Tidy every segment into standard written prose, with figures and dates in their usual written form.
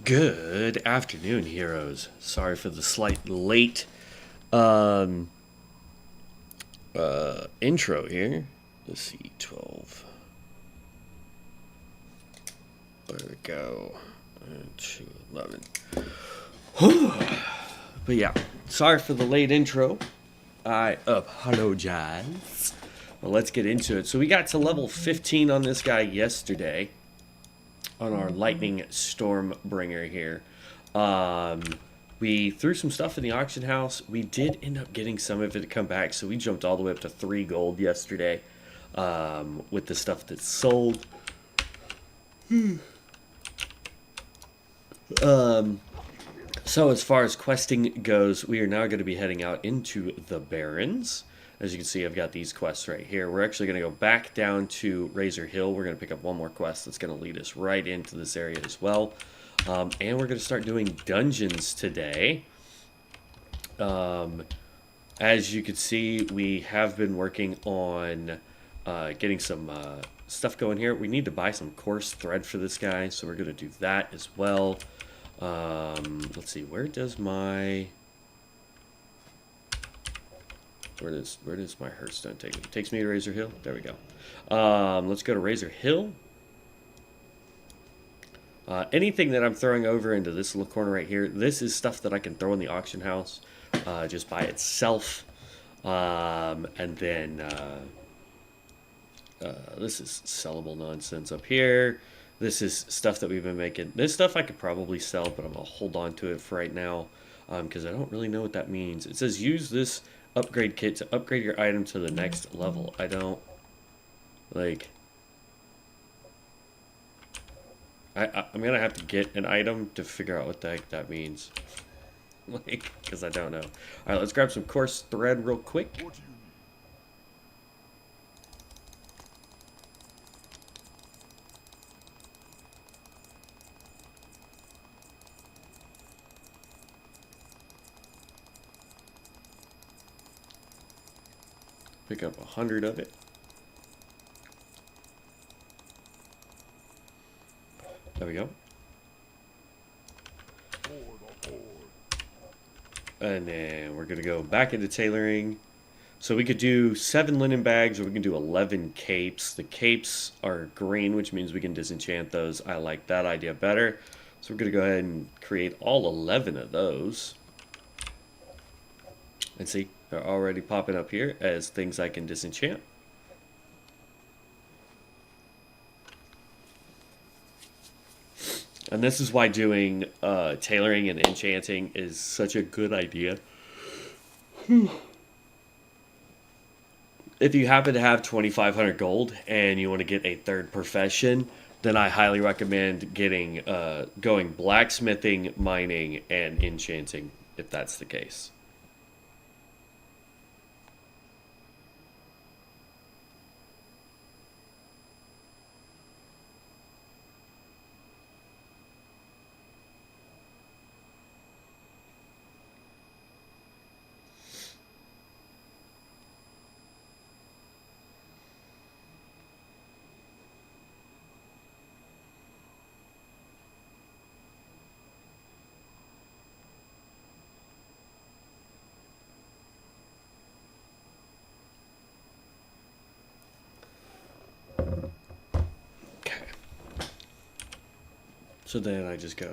Good afternoon, heroes. Sorry for the slight late um, intro here. Let's see, 12. There we go. 211. But yeah, sorry for the late intro. I apologize. Well, let's get into it. So we got to level 15 on this guy yesterday. On our lightning stormbringer here. We threw some stuff in the auction house. We did end up getting some of it to come back, so we jumped all the way up to 3 gold yesterday with the stuff that's sold. So as far as questing goes, we are now going to be heading out into the Barrens. As you can see, I've got these quests right here. We're actually going to go back down to Razor Hill. We're going to pick up one more quest that's going to lead us right into this area as well. And we're going to start doing dungeons today. As you can see, we have been working on getting some stuff going here. We need to buy some coarse thread for this guy, so we're going to do that as well. Let's see, where does my Hearthstone take me? It takes me to Razor Hill. There we go. Let's go to Razor Hill. Anything that I'm throwing over into this little corner right here, this is stuff that I can throw in the auction house just by itself. And then this is sellable nonsense up here. This is stuff that we've been making. This stuff I could probably sell, but I'm going to hold on to it for right now because I don't really know what that means. It says use this upgrade kit to upgrade your item to the next level. I don't, like, I'm going to have to get an item to figure out what the heck that means. Like, because I don't know. All right, let's grab some coarse thread real quick. Pick up 100 of it. There we go. And then we're going to go back into tailoring. So we could do 7 linen bags, or we can do 11 capes. The capes are green, which means we can disenchant those. I like that idea better. So we're going to go ahead and create all 11 of those. And see, they're already popping up here as things I can disenchant. And this is why doing tailoring and enchanting is such a good idea. If you happen to have 2,500 gold and you want to get a third profession, then I highly recommend getting going blacksmithing, mining, and enchanting, if that's the case. So then I just go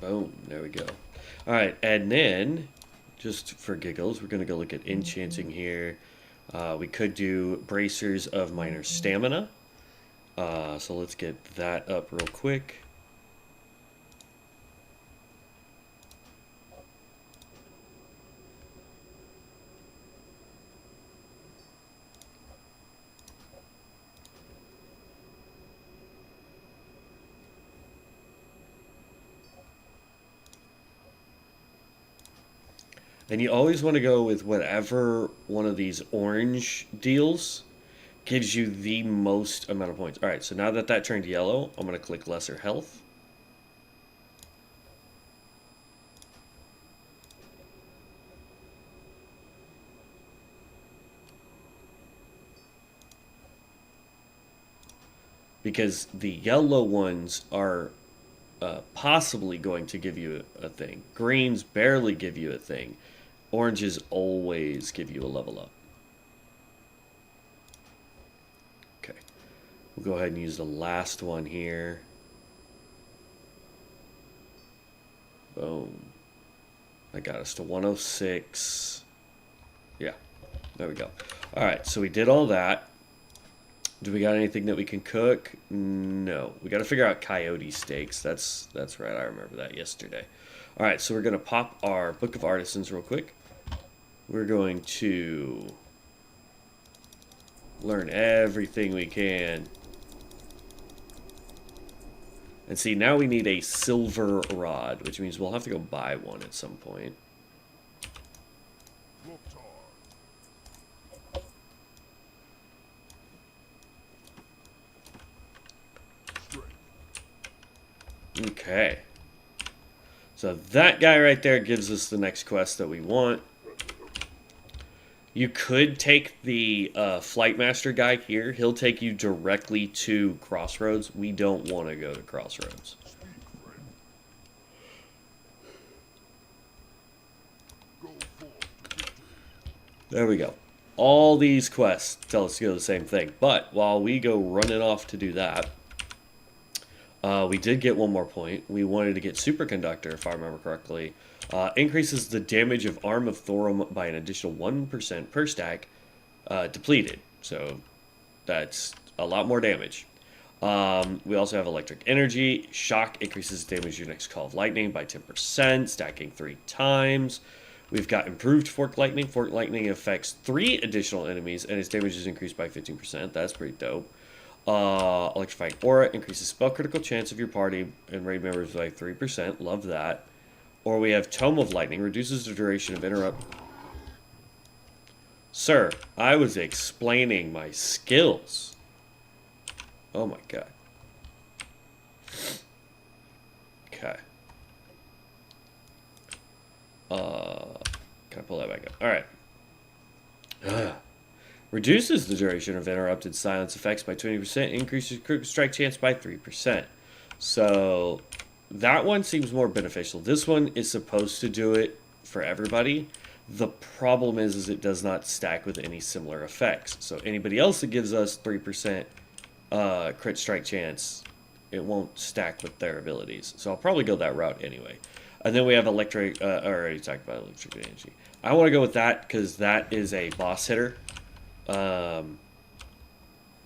Boom. There we go. All right, and then, just for giggles, we're going to go look at enchanting here. We could do bracers of minor stamina. So let's get that up real quick. And you always want to go with whatever one of these orange deals gives you the most amount of points. All right, so now that that turned yellow, I'm going to click lesser health. Because the yellow ones are possibly going to give you a thing. Greens barely give you a thing. Oranges always give you a level up. Okay. We'll go ahead and use the last one here. Boom. That got us to 106. Yeah. There we go. All right. So we did all that. Do we got anything that we can cook? No. We got to figure out coyote steaks. That's right. I remember that yesterday. All right, so we're going to pop our Book of Artisans real quick. We're going to learn everything we can. And see, now we need a silver rod, which means we'll have to go buy one at some point. Okay. So that guy right there gives us the next quest that we want. You could take the Flight Master guy here. He'll take you directly to Crossroads. We don't want to go to Crossroads. There we go. All these quests tell us to go the same thing. But while we go running off to do that, we did get one more point. We wanted to get Superconductor, if I remember correctly. Increases the damage of Arm of Thorum by an additional 1% per stack, depleted. So that's a lot more damage. We also have Electric Energy. Shock increases damage your next Call of Lightning by 10%, stacking 3 times. We've got Improved Fork Lightning. Fork Lightning affects 3 additional enemies, and its damage is increased by 15%. That's pretty dope. Electrifying Aura increases spell critical chance of your party and raid members by 3%. Love that. Or we have Tome of Lightning, reduces the duration of interrupt. Sir, I was explaining my skills. Oh my god. Okay. Can I pull that back up? Alright. Reduces the duration of interrupted silence effects by 20%, increases critical strike chance by 3%. So that one seems more beneficial. This one is supposed to do it for everybody. The problem is it does not stack with any similar effects. So anybody else that gives us 3% crit strike chance, it won't stack with their abilities. So I'll probably go that route anyway. And then we have electric, I already talked about electric energy. I want to go with that because that is a boss hitter.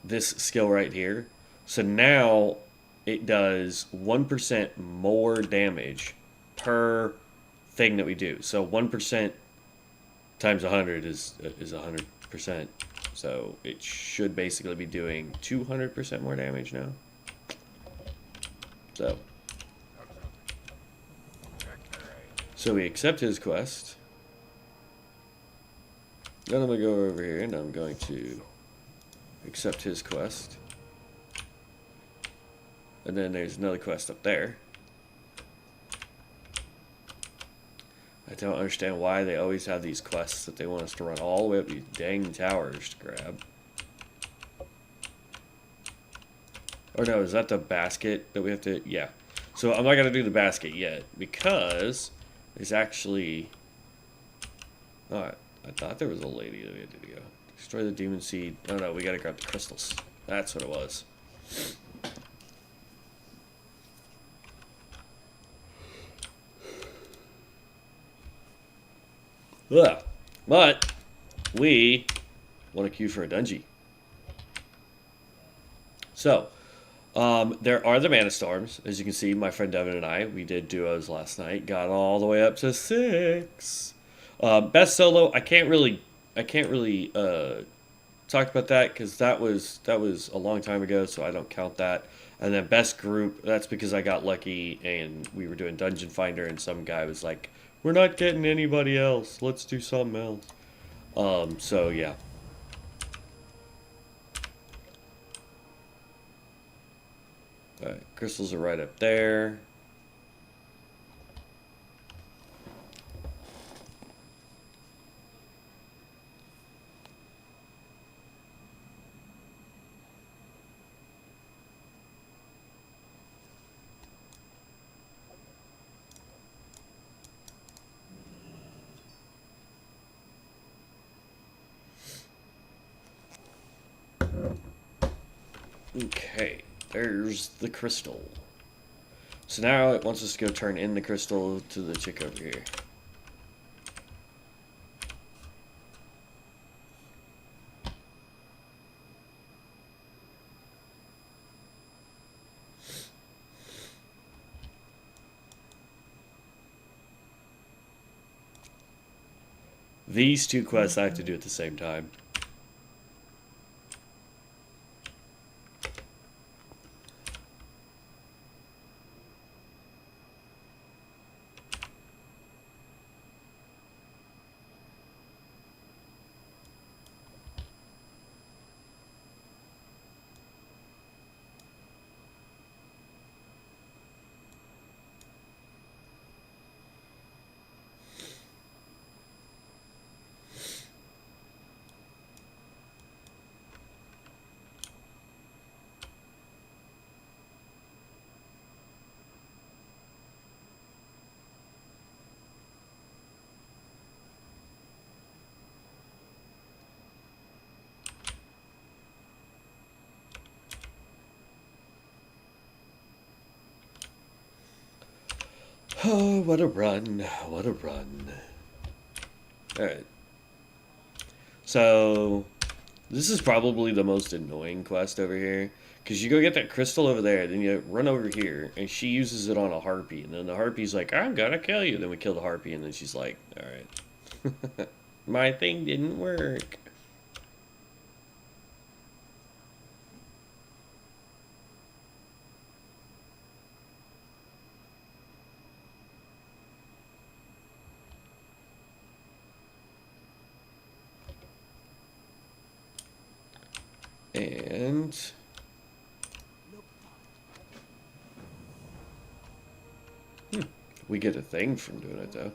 This skill right here. So now it does 1% more damage per thing that we do. So 1% times 100 is 100%. So it should basically be doing 200% more damage now. So we accept his quest. Then I'm going to go over here and I'm going to accept his quest. And then there's another quest up there. I don't understand why they always have these quests that they want us to run all the way up these dang towers to grab. Or no, is that the basket that we have to... Yeah. So I'm not going to do the basket yet because there's actually... Oh, I thought there was a lady that we had to go. Destroy the demon seed. Oh no, we gotta grab the crystals. That's what it was. Ugh. But we want to queue for a dungeon. So, there are the Mana Storms. As you can see, my friend Devin and I, we did duos last night. Got all the way up to 6. Best solo, I can't really talk about that because that was a long time ago, so I don't count that. And then best group, that's because I got lucky and we were doing Dungeon Finder and some guy was like, "We're not getting anybody else. Let's do something else." So yeah. All right, crystals are right up there. Okay, there's the crystal. So now it wants us to go turn in the crystal to the chick over here. These two quests I have to do at the same time. Oh, what a run. What a run. Alright. So, this is probably the most annoying quest over here. Because you go get that crystal over there, then you run over here, and she uses it on a harpy. And then the harpy's like, "I'm gonna kill you." Then we kill the harpy, and then she's like, "Alright. My thing didn't work." And we get a thing from doing it, though.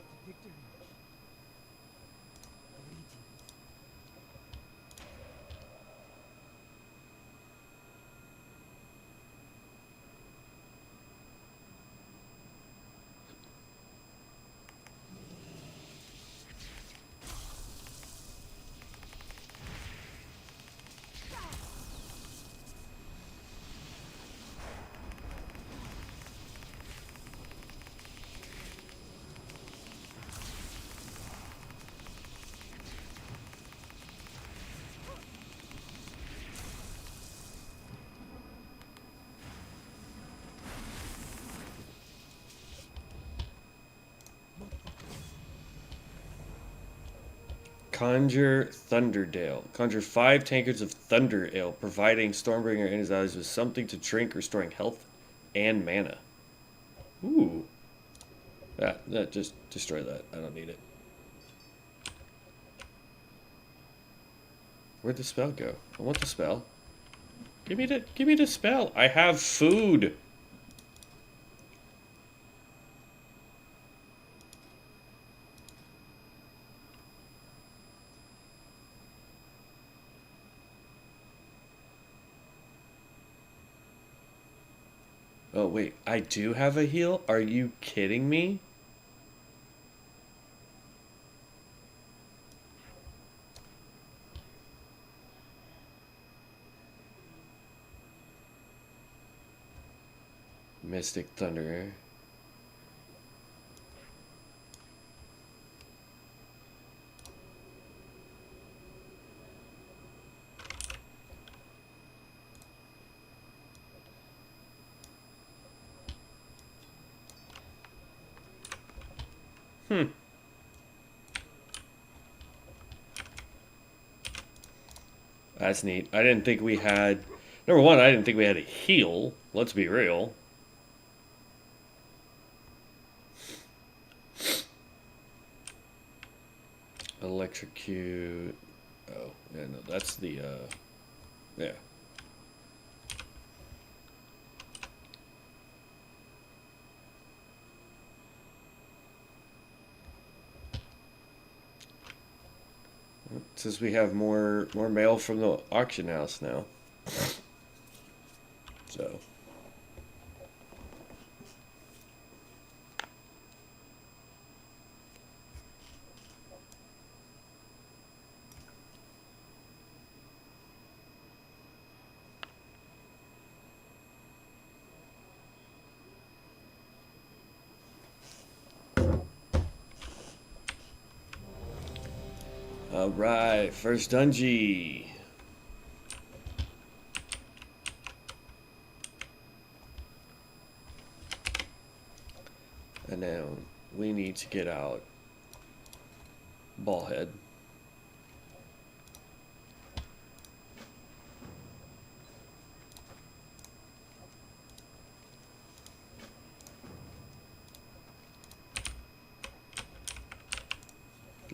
Conjure Thunderdale. Conjure 5 tankards of Thunder Ale, providing Stormbringer and his allies with something to drink, restoring health and mana. Ooh. That just destroy that. I don't need it. Where'd the spell go? I want the spell. Give me the spell. I have food. Oh, wait. I do have a heal? Are you kidding me? Mystic Thunder. Hmm. That's neat. I didn't think we had... Number one, I didn't think we had a heal. Let's be real. Electrocute. Oh, yeah, no, that's the, yeah. Since we have more mail from the auction house now. So. Alright, first dungeon. And now we need to get out Ballhead.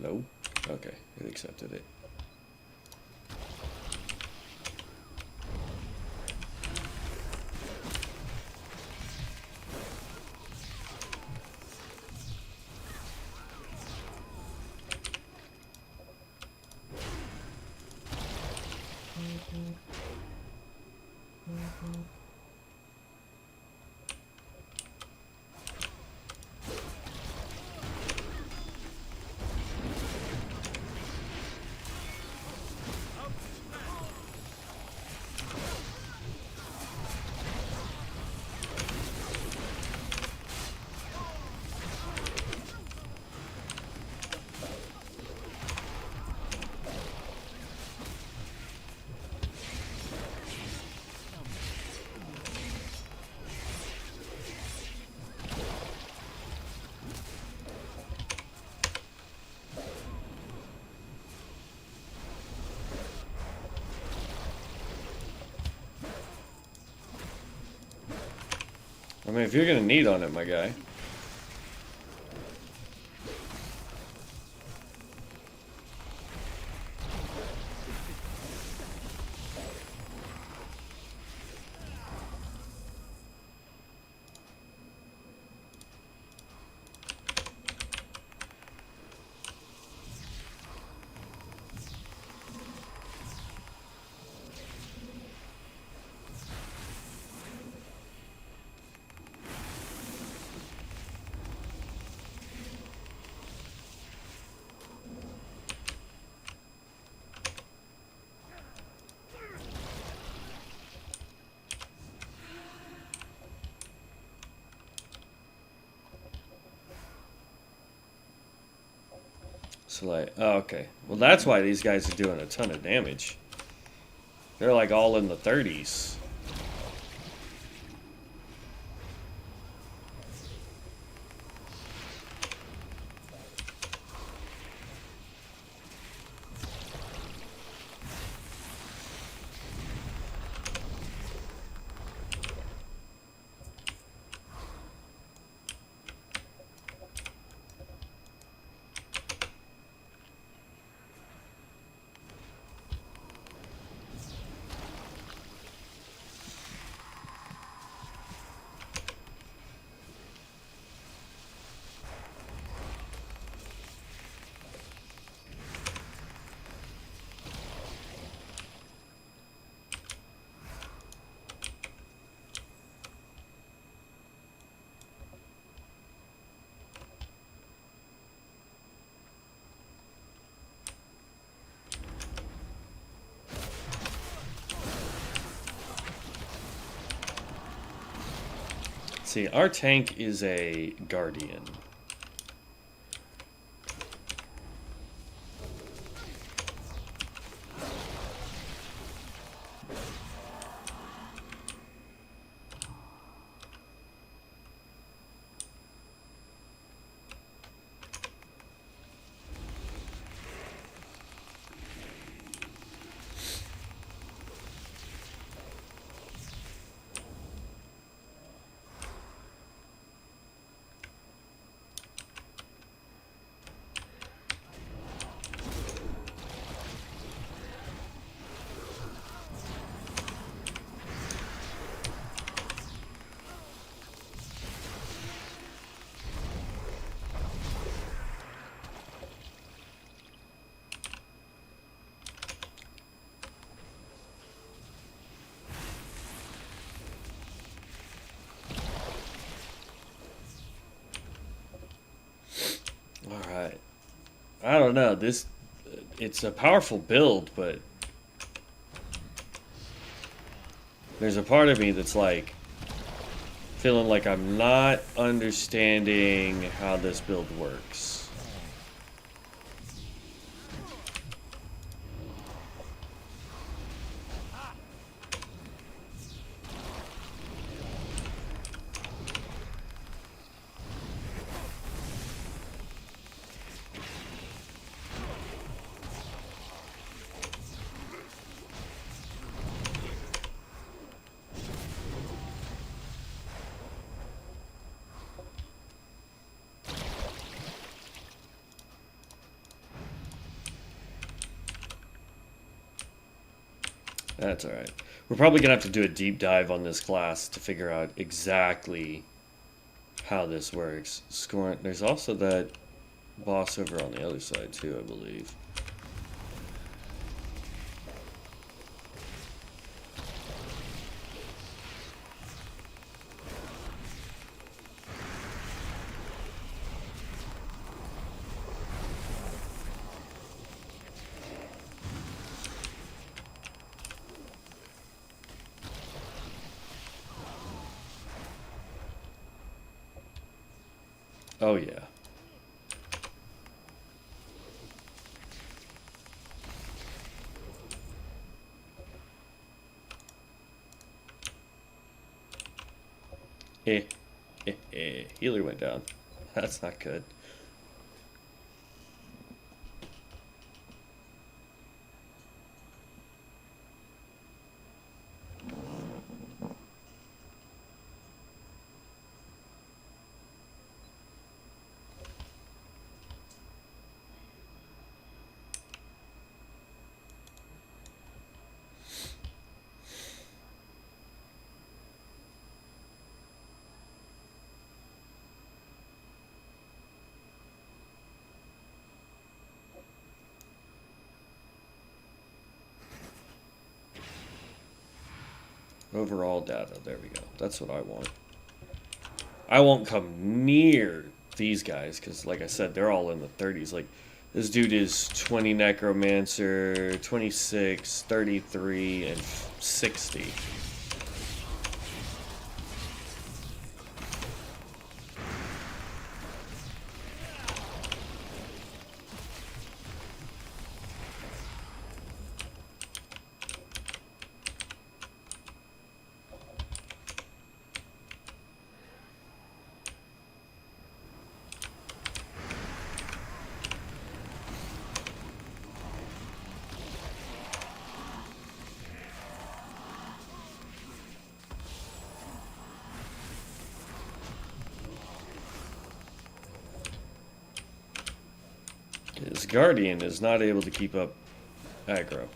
No? Okay, it accepted it. I mean, if you're gonna need on it, my guy. So like, oh, okay. Well, that's why these guys are doing a ton of damage. They're like all in the 30s. See, our tank is a guardian. I don't know. It's a powerful build, but there's a part of me that's like feeling like I'm not understanding how this build works. That's alright. We're probably going to have to do a deep dive on this class to figure out exactly how this works. Scoring. There's also that boss over on the other side too, I believe. Oh yeah. Eh, healer went down. That's not good. Overall data. There we go. That's what I want. I won't come near these guys because, like I said, they're all in the 30s. Like, this dude is 20 Necromancer, 26, 33, and 60. His Guardian is not able to keep up aggro.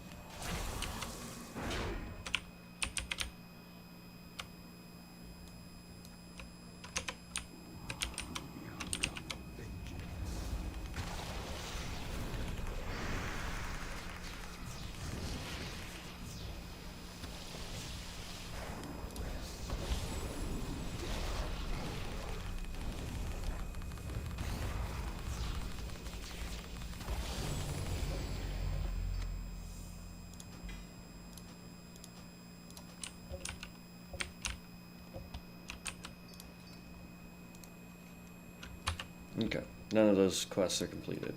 Okay, none of those quests are completed.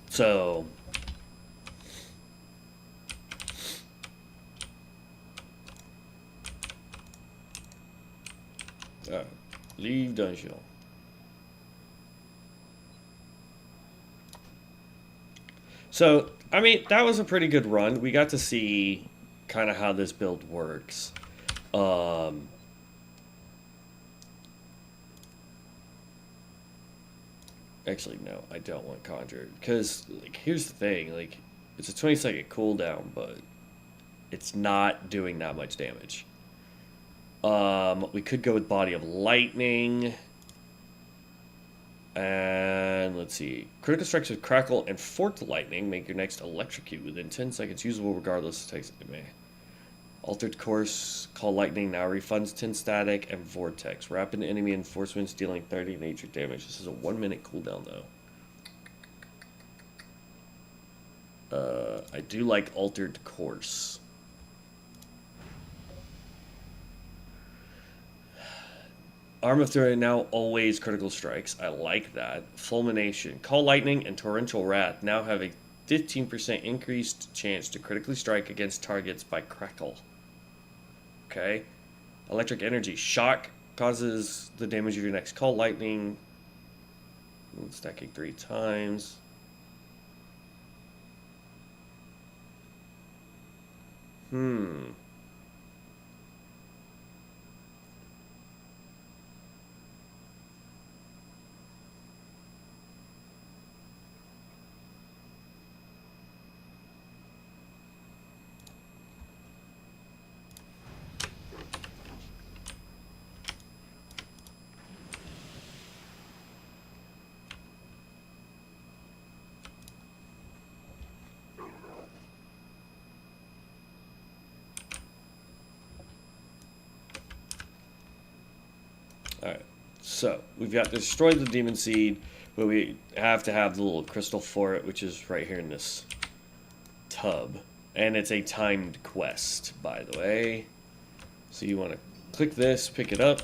So, leave dungeon. So, I mean, that was a pretty good run. We got to see kind of how this build works. Actually, no, I don't want Conjured. Because, like, here's the thing. Like, it's a 20-second cooldown, but it's not doing that much damage. We could go with Body of Lightning. And let's see. Critical strikes with Crackle and Forked Lightning make your next electrocute within 10 seconds usable regardless of text it may. Altered Course, Call Lightning now refunds 10 static and Vortex. Rapid enemy reinforcements dealing 30 nature damage. This is a 1 minute cooldown though. I do like altered course. Arm of Throw now always critical strikes. I like that. Fulmination. Call Lightning and Torrential Wrath now have a 15% increased chance to critically strike against targets by Crackle. Okay. Electric Energy. Shock causes the damage of your next Call Lightning. Stacking 3 times. Alright, so we've got Destroy the Demon Seed, but we have to have the little crystal for it, which is right here in this tub. And it's a timed quest, by the way. So you want to click this, pick it up.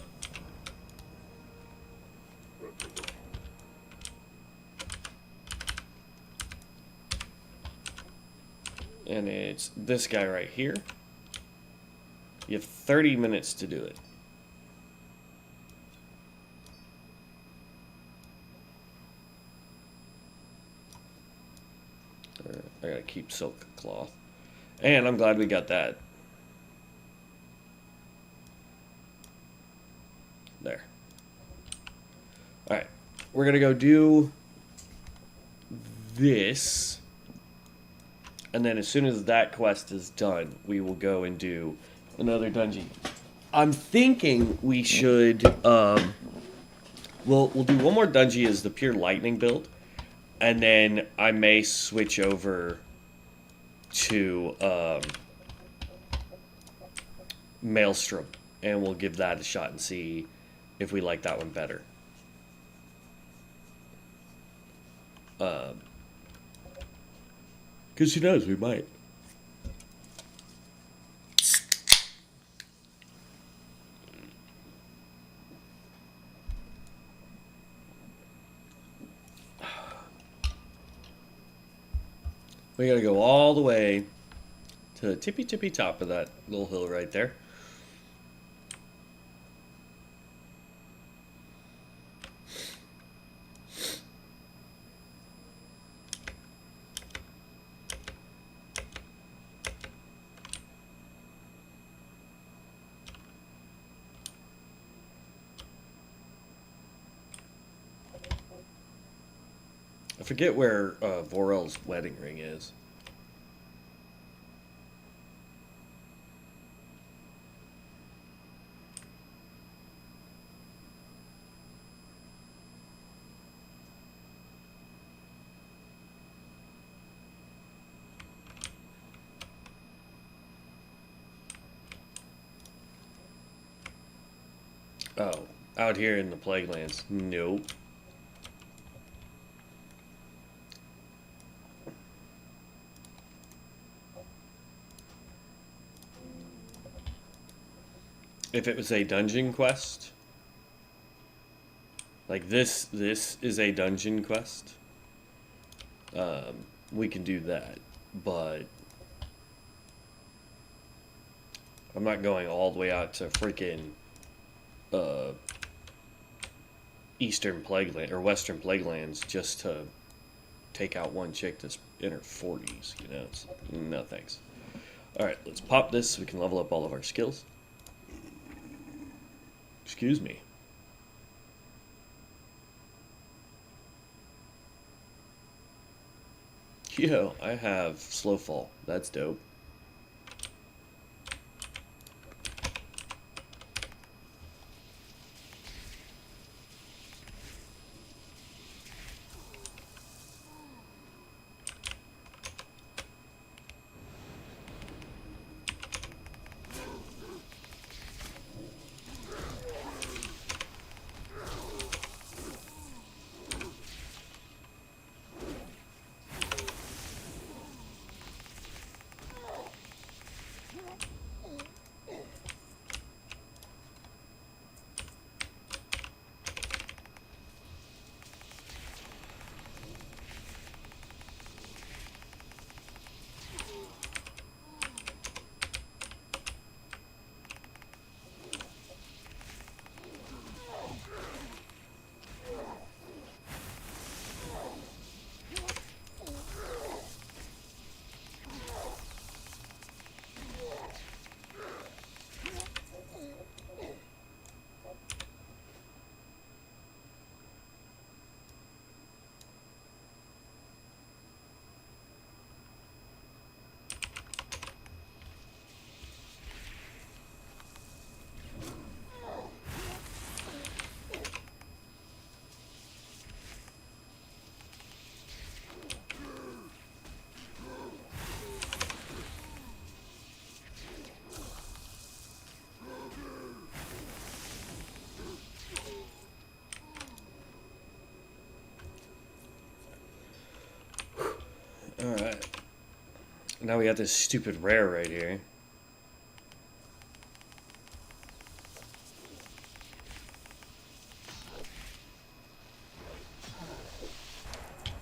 And it's this guy right here. You have 30 minutes to do it. I gotta keep silk cloth. And I'm glad we got that. There. Alright. We're gonna go do this. And then as soon as that quest is done, we will go and do another dungeon. I'm thinking we should we'll do one more dungeon as the pure lightning build. And then I may switch over to Maelstrom, and we'll give that a shot and see if we like that one better. Because who knows, we might. We gotta go all the way to the tippy top of that little hill right there. I forget where Vorel's wedding ring is. Oh, out here in the Plaguelands. Nope. If it was a dungeon quest, like this is a dungeon quest, we can do that, but I'm not going all the way out to freaking Eastern Plagueland or Western Plaguelands just to take out one chick that's in her 40s, you know? It's, no thanks. Alright, let's pop this so we can level up all of our skills. Excuse me. Yo, I have slow fall. That's dope. Now we got this stupid rare right here.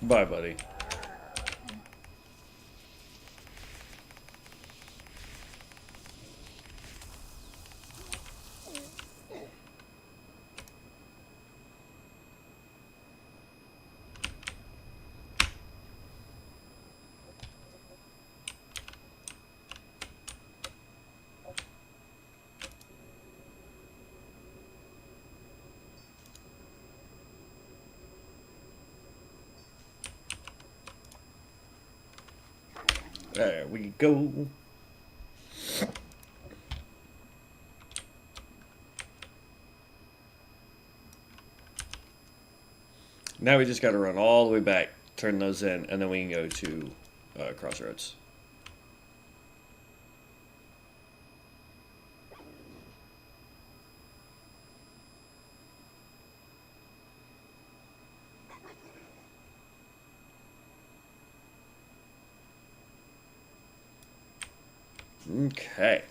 Bye, buddy. There we go. Now we just got to run all the way back, turn those in, and then we can go to Crossroads. Okay.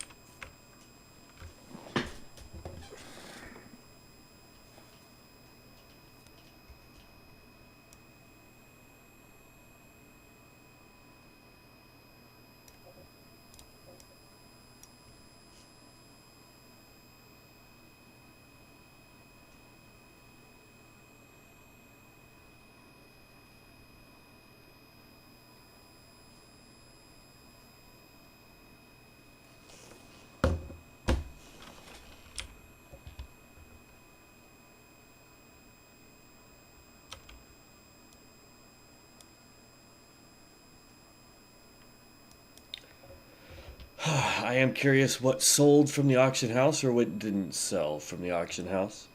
I am curious what sold from the auction house or what didn't sell from the auction house.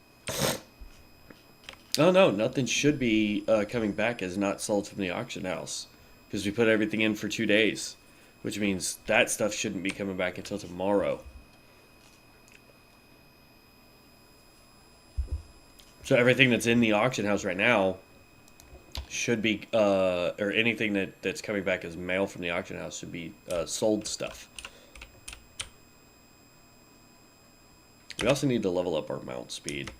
Oh no, nothing should be coming back as not sold from the auction house because we put everything in for 2 days, which means that stuff shouldn't be coming back until tomorrow. So everything that's in the auction house right now should be, or anything that's coming back as mail from the auction house should be sold stuff. We also need to level up our mount speed.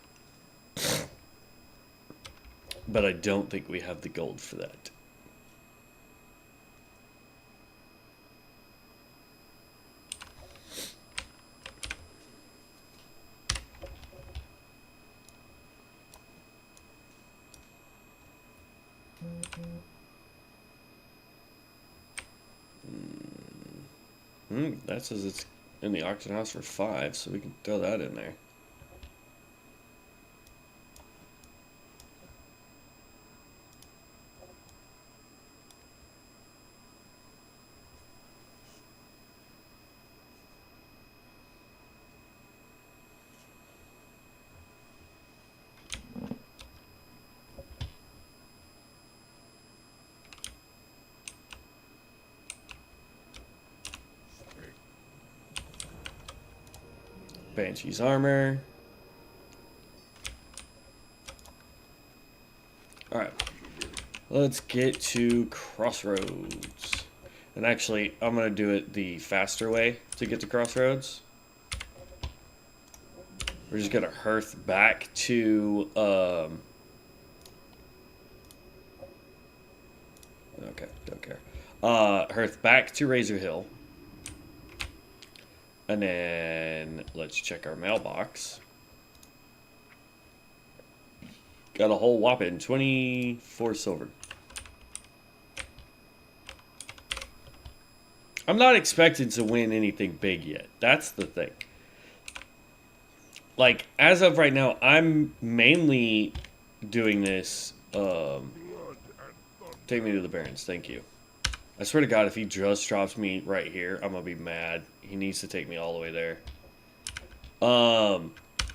But I don't think we have the gold for that. That says it's in the auction house for 5, so we can throw that in there. Banshee's armor. Alright. Let's get to Crossroads. And actually, I'm going to do it the faster way to get to Crossroads. We're just going to hearth back to... Okay, don't care. Hearth back to Razor Hill. And then let's check our mailbox. Got a whole whopping 24 silver. I'm not expected to win anything big yet. That's the thing. Like, as of right now, I'm mainly doing this. Take me to the Barrens. Thank you. I swear to God, if he just drops me right here, I'm going to be mad. He needs to take me all the way there.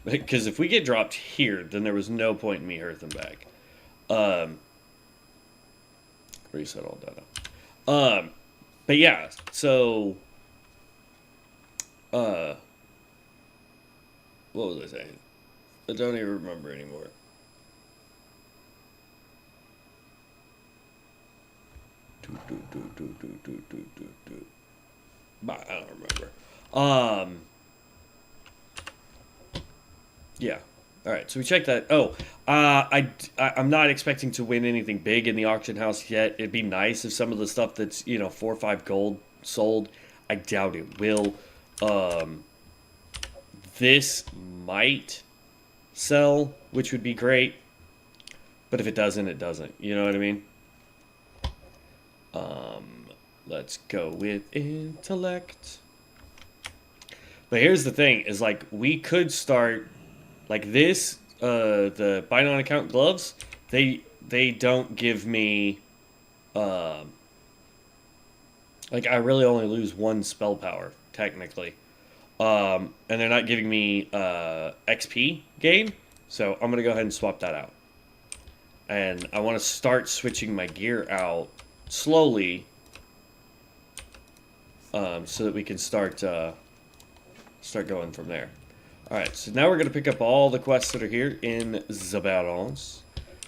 Because if we get dropped here, then there was no point in me hearthing back. Reset all data. But yeah, so... what was I saying? I don't even remember anymore. I don't remember. Yeah. All right. So we checked that. Oh, I'm not expecting to win anything big in the auction house yet. It'd be nice if some of the stuff that's 4 or 5 gold sold. I doubt it will. This might sell, which would be great. But if it doesn't, it doesn't. You know what I mean? Let's go with intellect. But here's the thing: is like we could start like this. The bind on account gloves. They don't give me. Like I really only lose 1 spell power technically. And they're not giving me XP gain, so I'm gonna go ahead and swap that out. And I want to start switching my gear out slowly, so that we can start going from there. All right, so now we're gonna pick up all the quests that are here in the Barons.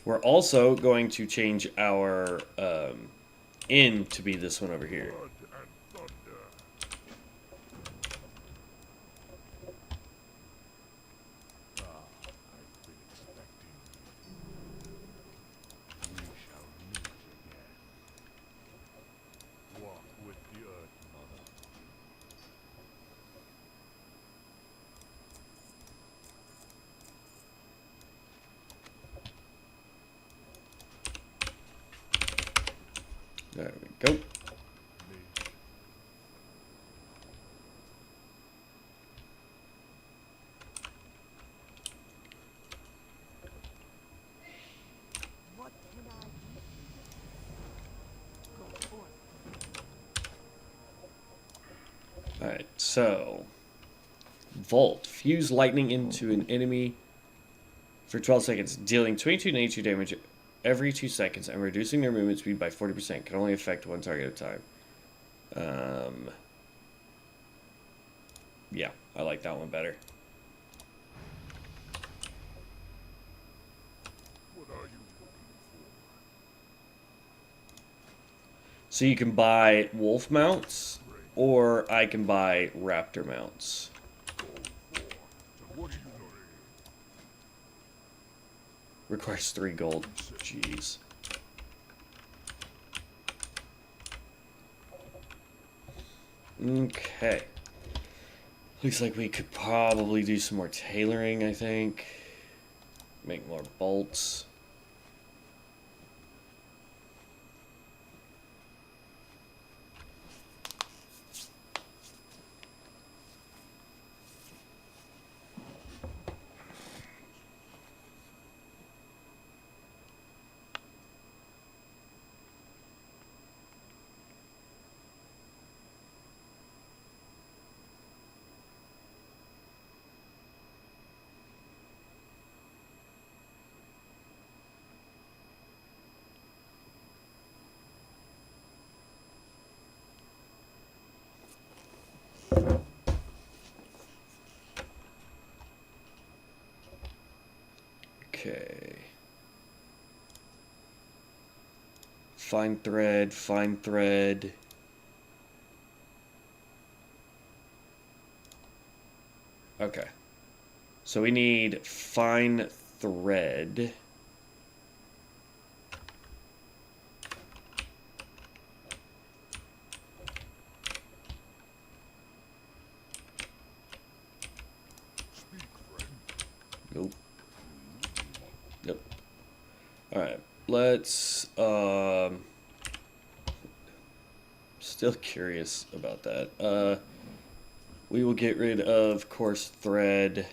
We're also going to change our inn to be this one over here. There we go. Alright, so Volt. Fuse lightning into an enemy for 12 seconds, dealing 22 nature damage every 2 seconds and reducing their movement speed by 40%. Can only affect 1 target at a time. Yeah, I like that one better. So you can buy wolf mounts, or I can buy raptor mounts. Requires 3 gold. Jeez. Okay. Looks like we could probably do some more tailoring, I think. Make more bolts. Okay. Fine thread, fine thread. Okay. So we need fine thread. Nope. Yep. Alright. Let's still curious about that. We will get rid of coarse thread.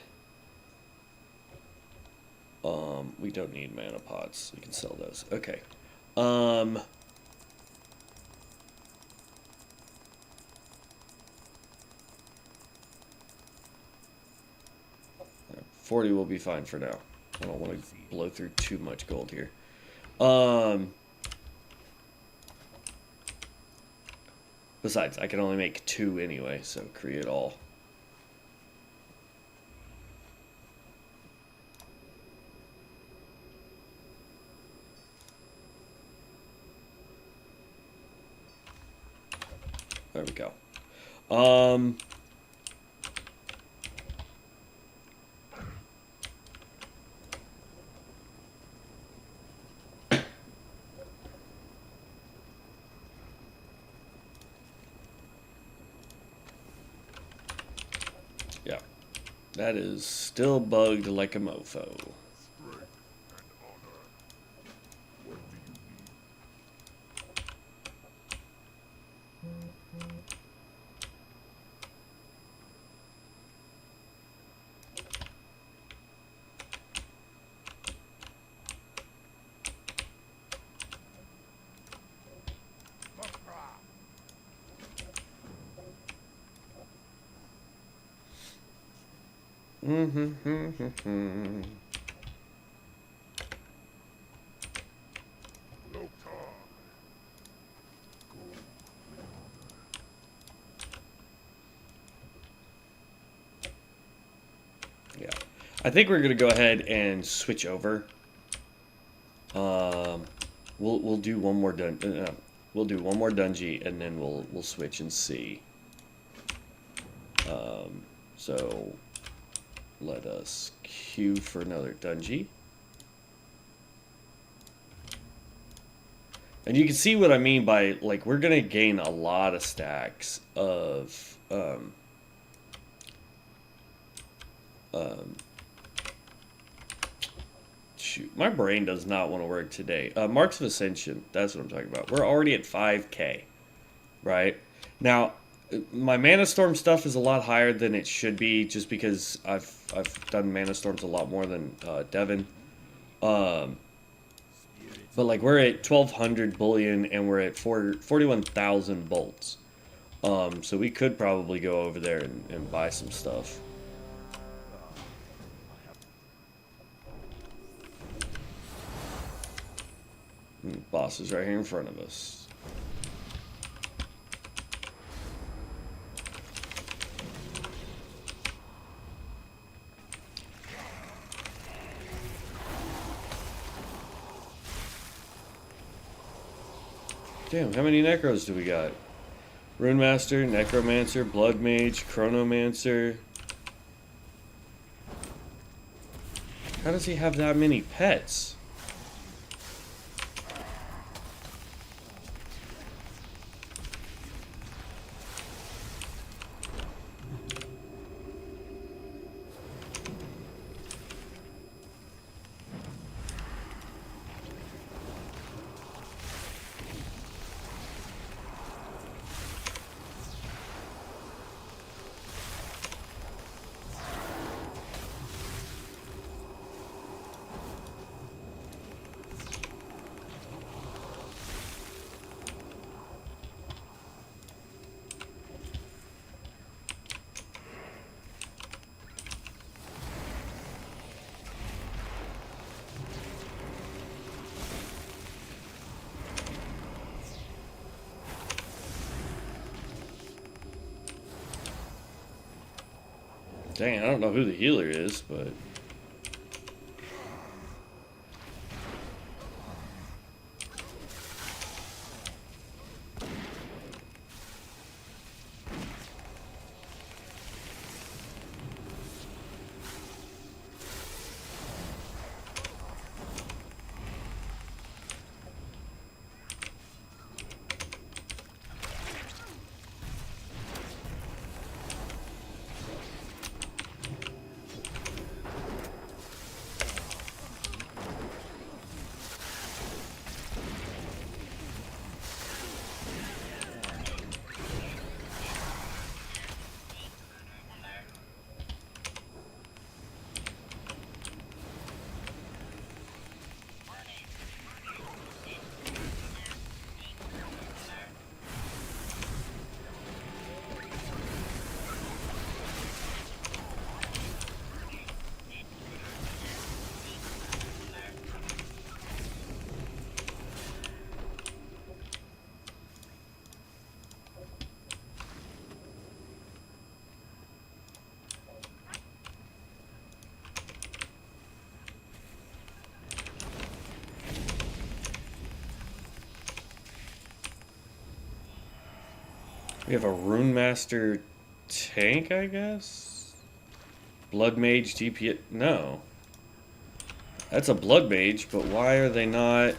We don't need mana pots. We can sell those. Okay. 40 will be fine for now. I don't want to blow through too much gold here. Besides, I can only make 2 anyway, so create all. There we go. Um... Yeah. That is still bugged like a mofo. Yeah, I think we're gonna go ahead and switch over. We'll do one more we'll do one more dungeon and then we'll switch and see. So let us queue for another dungeon. And you can see what I mean by, like, we're gonna gain a lot of stacks of shoot, my brain does not want to work today. Marks of Ascension, that's what I'm talking about. We're already at 5K, right? Now, my Mana Storm stuff is a lot higher than it should be, just because I've done Mana Storms a lot more than Devin. But like, we're at 1,200 bullion and we're at 41,000 bolts. So we could probably go over there and buy some stuff. Boss is right here in front of us. Damn, how many Necros do we got? Rune Master, Necromancer, Blood Mage, Chronomancer. How does he have that many pets? Dang, I don't know who the healer is, but... We have a Rune Master tank, I guess? Blood Mage DPS. No. That's a Blood Mage, but why are they not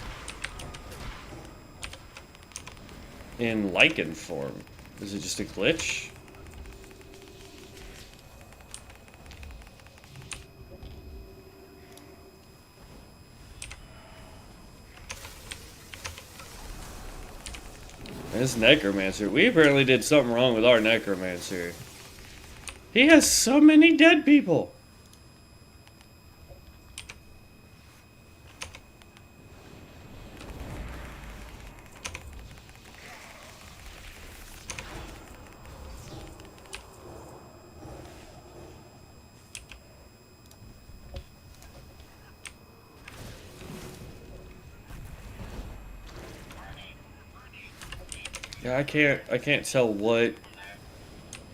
in Lycan form? Is it just a glitch? This Necromancer. We apparently did something wrong with our Necromancer. He has so many dead people. Yeah, I can't tell what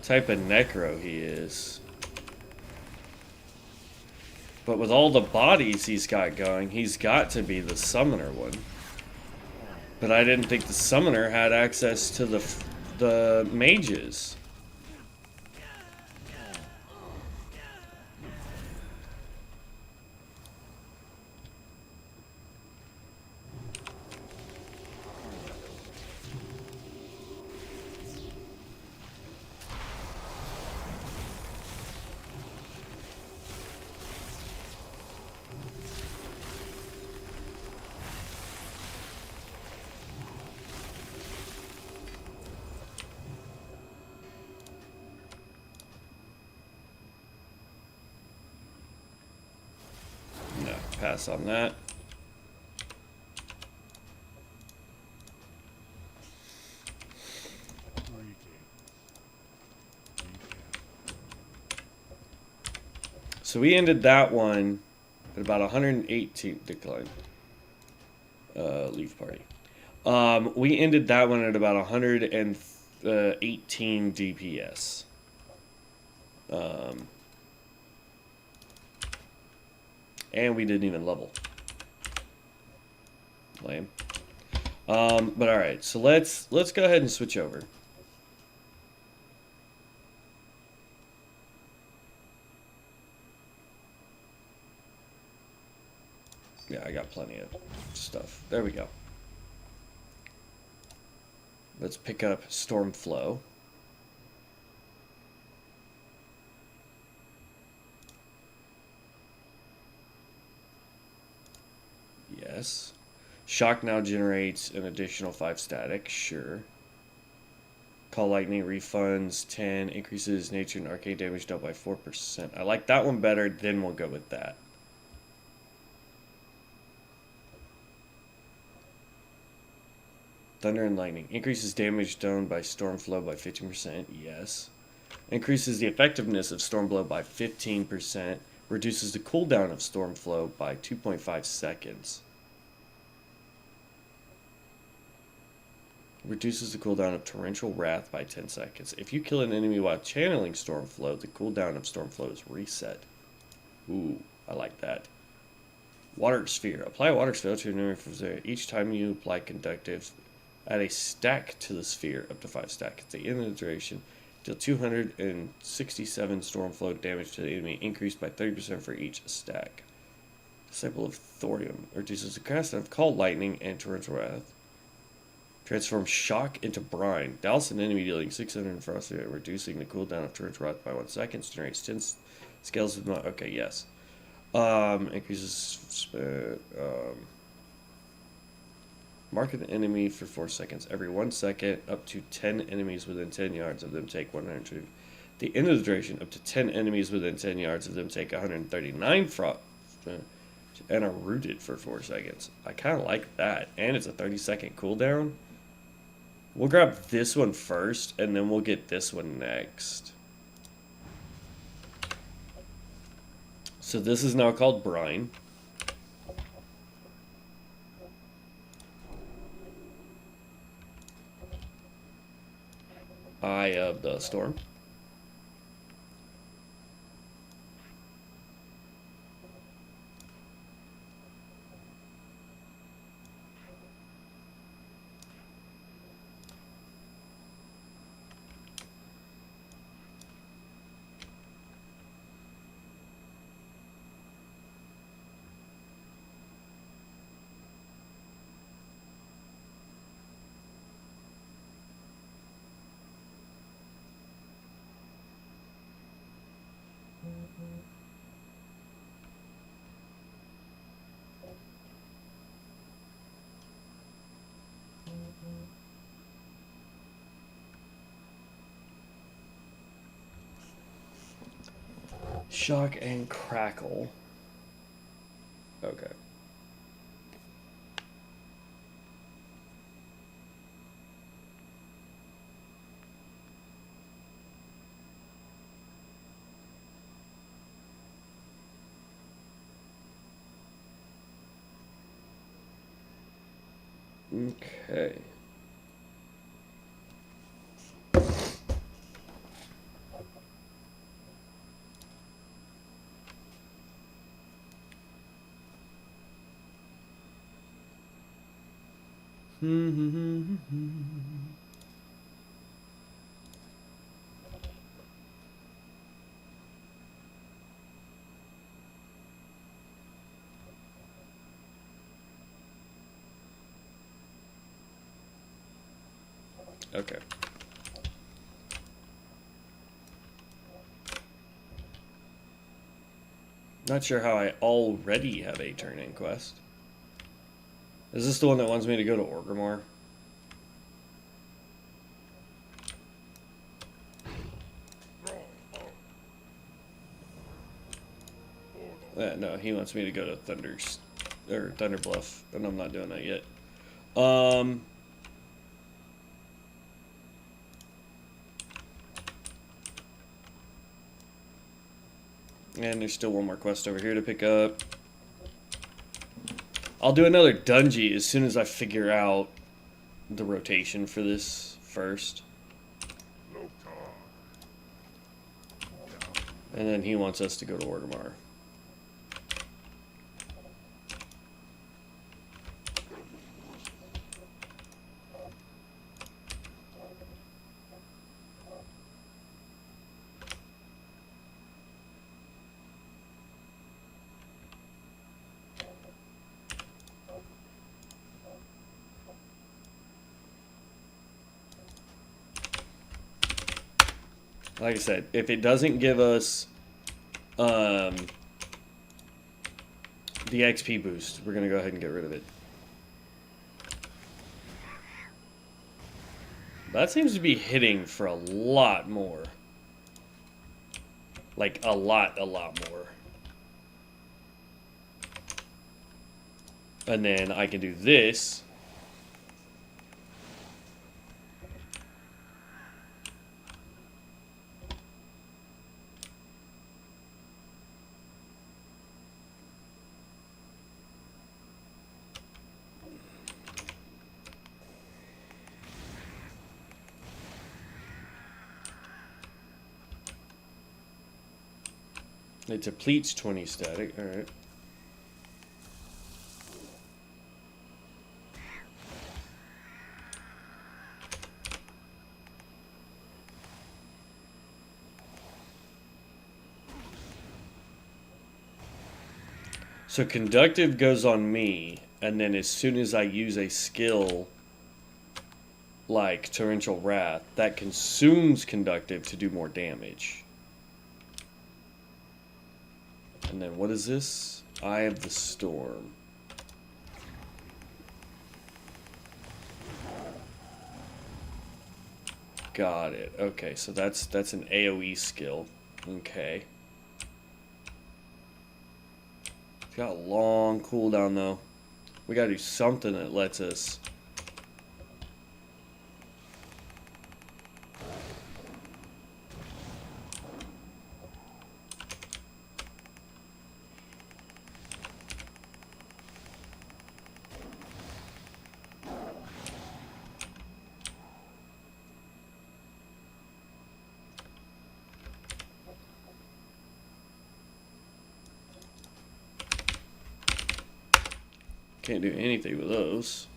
type of necro he is. But with all the bodies he's got going, he's got to be the summoner one. But I didn't think the summoner had access to the mages. No, pass on that. So we ended that one at about 118 decline. Leave party. We ended that one at about 118 DPS. And we didn't even level. Lame. But all right, so let's go ahead and switch over. Yeah, I got plenty of stuff. There we go. Let's pick up Stormflow. Yes. Shock now generates an additional 5 static. Sure. Call Lightning refunds 10. Increases nature and arcane damage dealt by 4%. I like that one better, then we'll go with that. Thunder and Lightning. Increases damage done by Stormflow by 15%. Yes. Increases the effectiveness of Stormblow by 15%. Reduces the cooldown of Stormflow by 2.5 seconds. Reduces the cooldown of Torrential Wrath by 10 seconds. If you kill an enemy while channeling Stormflow, the cooldown of Stormflow is reset. Ooh, I like that. Water Sphere. Apply a Water Sphere to an enemy. Each time you apply Conductive, add a stack to the sphere, up to 5 stack. At the end of the duration, deal 267 Stormflow damage to the enemy, increased by 30% for each stack. Disciple of Thorium. Reduces the cast of Call Lightning and Torrential Wrath. Transform Shock into Brine. Douse an enemy dealing 600 frost, reducing the cooldown of Torrential Wrath by 1 second. Generates 10 scales of... Okay, yes. Increases... Mark an enemy for 4 seconds. Every 1 second, up to 10 enemies within 10 yards of them take 102. The end of the duration, up to 10 enemies within 10 yards of them take 139 frost and are rooted for 4 seconds. I kind of like that. And it's a 30-second cooldown. We'll grab this one first, and then we'll get this one next. So this is now called Brine. Eye of the Storm. Shock and crackle. Okay. Okay. Okay. Not sure how I already have a turn-in quest. Is this the one that wants me to go to Orgrimmar? No, he wants me to go to Thunder Bluff, and I'm not doing that yet. And there's still one more quest over here to pick up. I'll do another dungeon as soon as I figure out the rotation for this first. And then he wants us to go to Orgrimmar. Like I said, if it doesn't give us the XP boost, we're going to go ahead and get rid of it. That seems to be hitting for a lot more. Like, a lot more. And then I can do this. It depletes 20 static, alright. So conductive goes on me, and then as soon as I use a skill like Torrential Wrath, that consumes conductive to do more damage. And then what is this? Eye of the Storm. Got it. Okay, so that's an AoE skill. Okay. It's got a long cooldown though. We gotta do something that lets us. Can't do anything with those.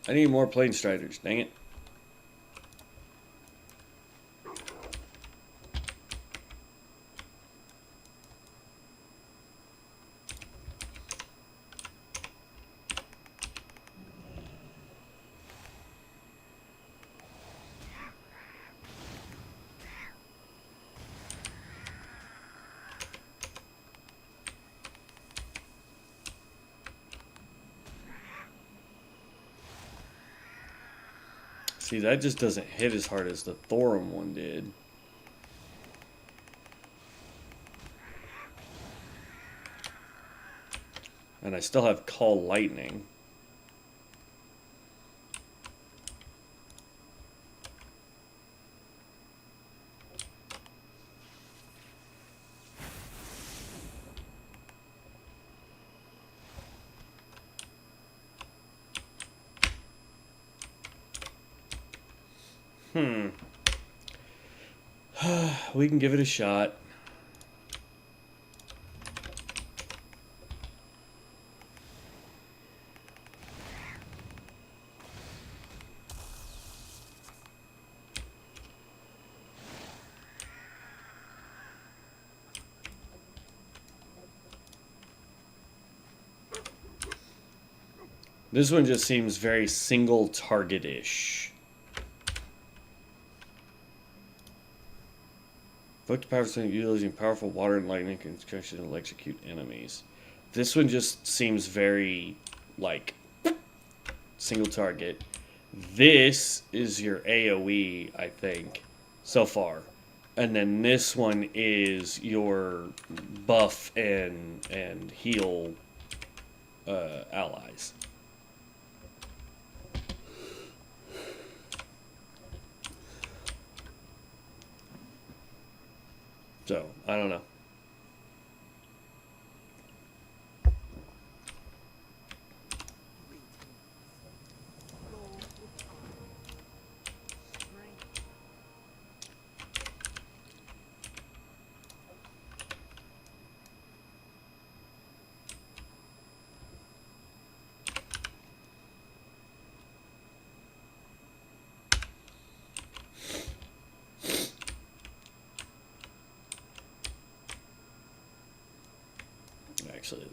I need more Plane Striders, dang it. See, that just doesn't hit as hard as the Thorum one did. And I still have Call Lightning. We can give it a shot. This one just seems very single target-ish. Evoke the power of utilizing powerful water and lightning construction to execute enemies. This one just seems very, like, single target. This is your AoE, I think, so far. And then this one is your buff and heal allies. So, I don't know. Actually,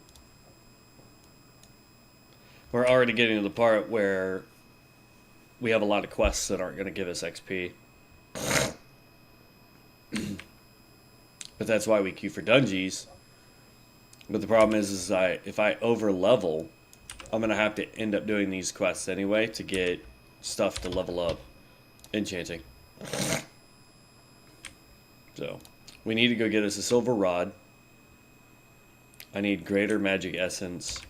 we're already getting to the part where we have a lot of quests that aren't going to give us XP. But that's why we queue for dungeons. But the problem is if I over level, I'm going to have to end up doing these quests anyway to get stuff to level up enchanting. So, we need to go get us a silver rod. I need greater magic essence.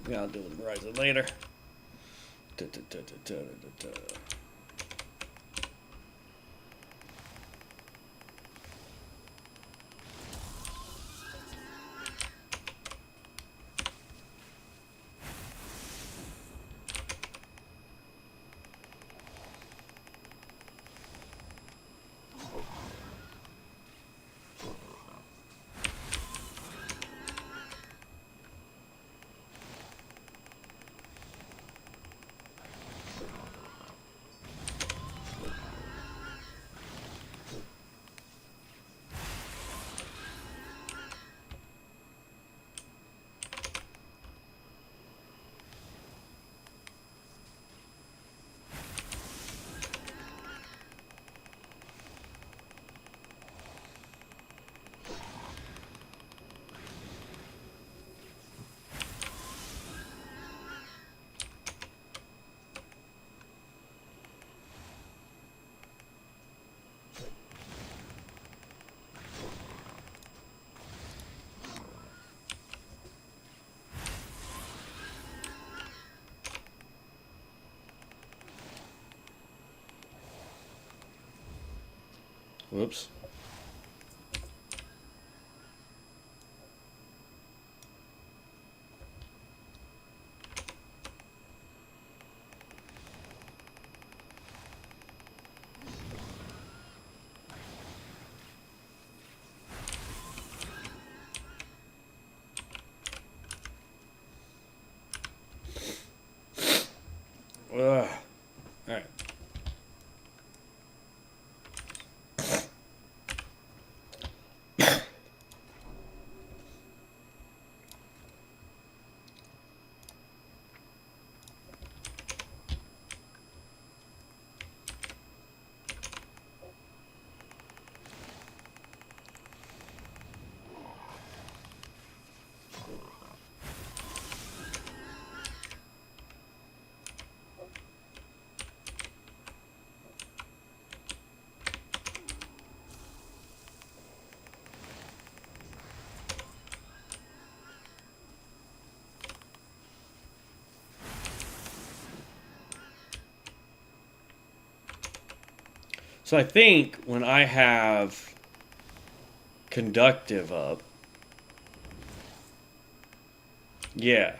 Yeah, I'll deal with Verizon later. Whoops. Ugh. All right. So I think when I have conductive up, yeah,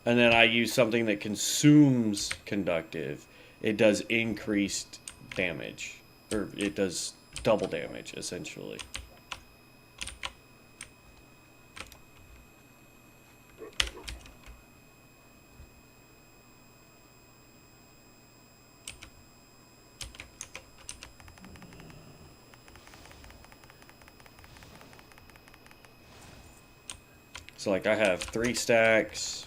and then I use something that consumes conductive, it does increased damage, or it does double damage essentially. So like I have 3 stacks.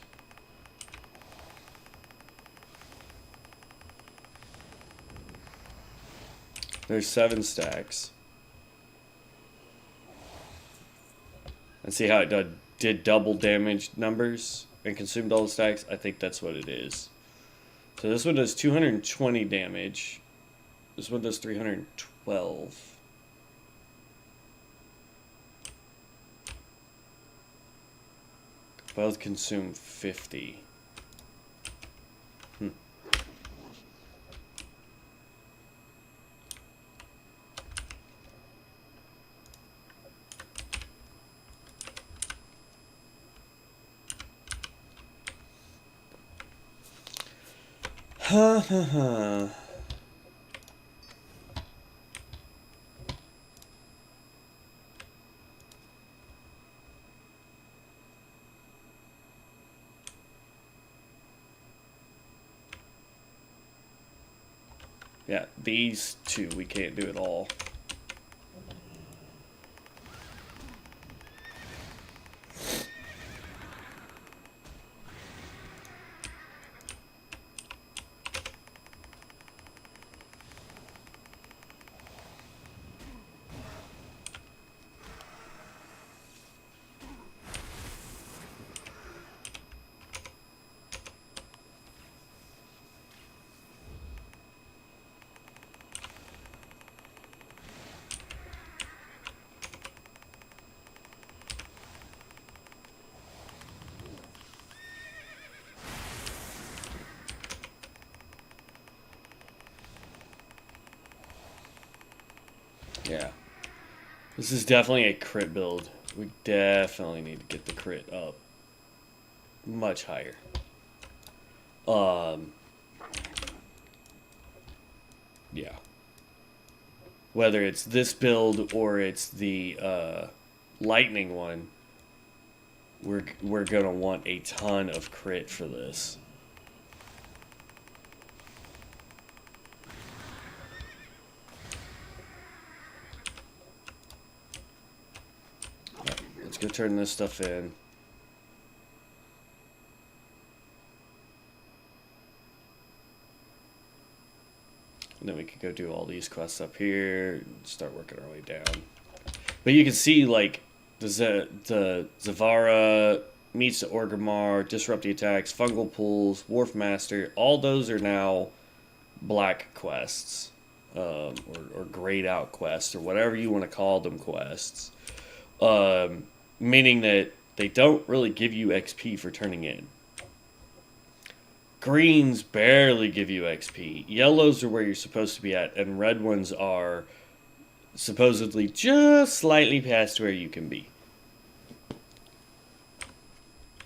There's 7 stacks. And see how it did double damage numbers and consumed all the stacks? I think that's what it is. So this one does 220 damage. This one does 312. Both consume 50. Ha ha ha. Yeah, these two we can't do at all. Yeah. This is definitely a crit build. We definitely need to get the crit up much higher. Yeah. Whether it's this build or it's the lightning one, we're gonna want a ton of crit for this. Right, let's go turn this stuff in. And then we could go do all these quests up here and start working our way down. But you can see, like, the Zavara meets the Orgrimmar, disrupt the attacks, fungal pools, Wharf Master. All those are now black quests, or grayed out quests, or whatever you want to call them quests. Meaning that they don't really give you XP for turning in. Greens barely give you XP. Yellows are where you're supposed to be at, and red ones are supposedly just slightly past where you can be.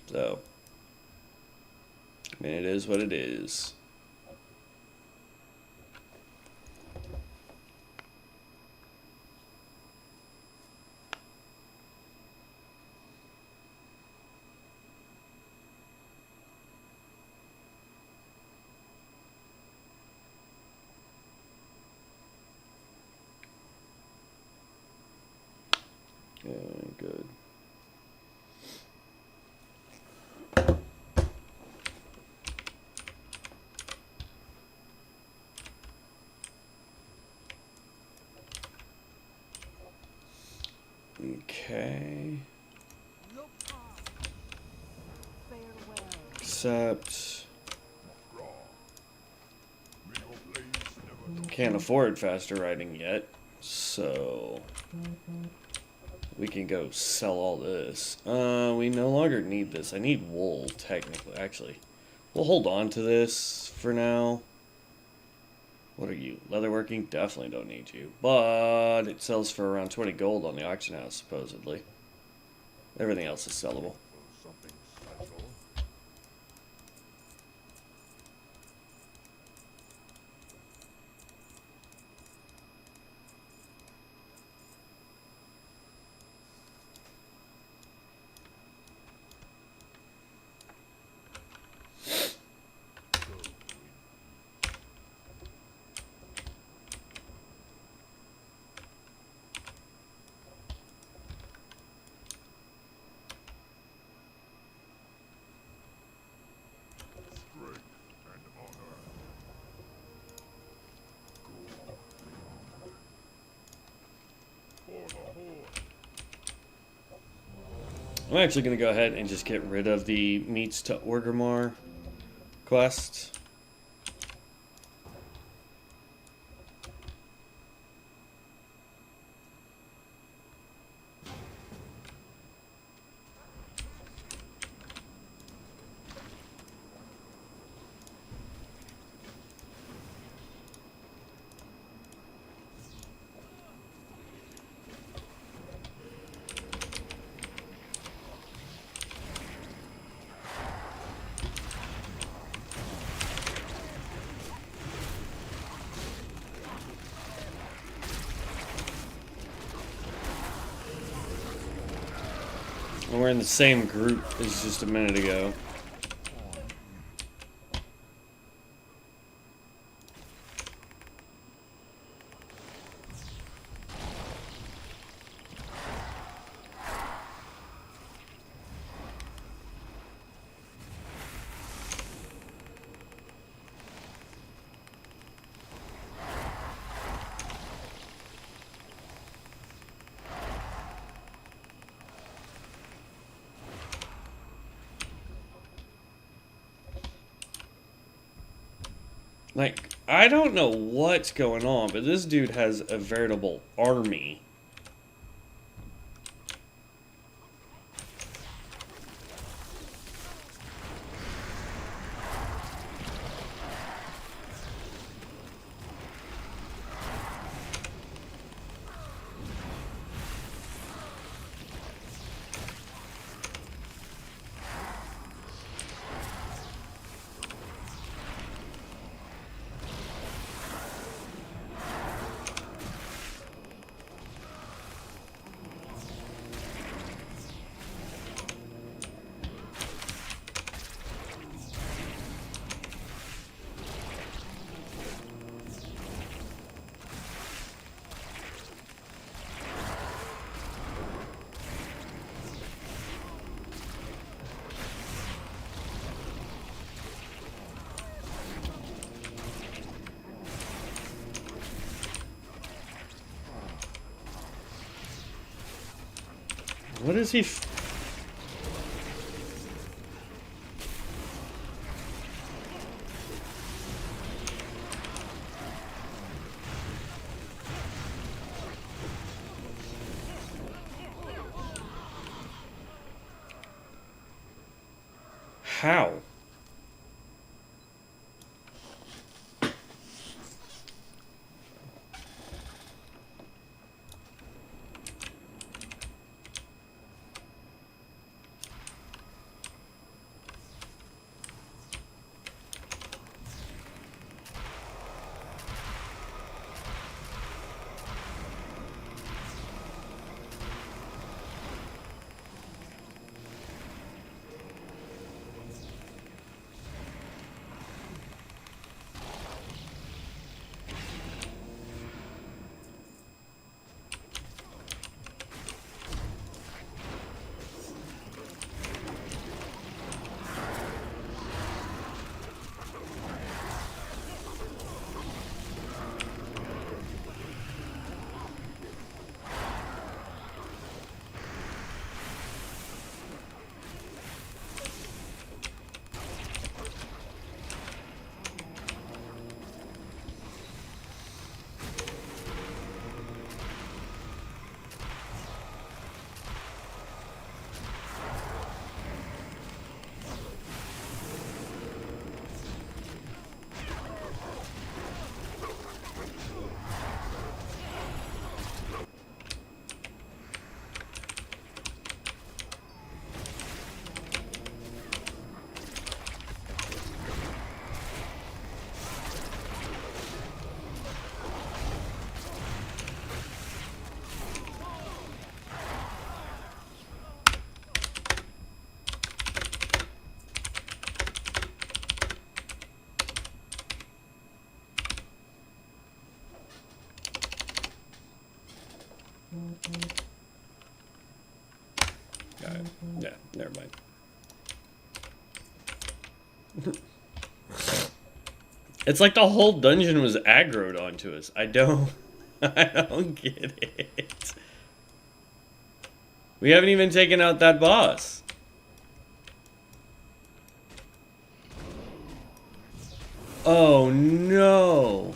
So, I mean, it is what it is. Yeah, good. Okay. Accept. Can't afford faster writing yet, so we can go sell all this. We no longer need this. I need wool, technically. Actually, we'll hold on to this for now. What are you? Leatherworking? Definitely don't need you. But it sells for around 20 gold on the auction house, supposedly. Everything else is sellable. I'm actually going to go ahead and just get rid of the meets to Orgrimmar quest. And we're in the same group as just a minute ago. Like, I don't know what's going on, but this dude has a veritable army. What is he? How? It's like the whole dungeon was aggroed onto us. I don't get it. We haven't even taken out that boss. Oh no.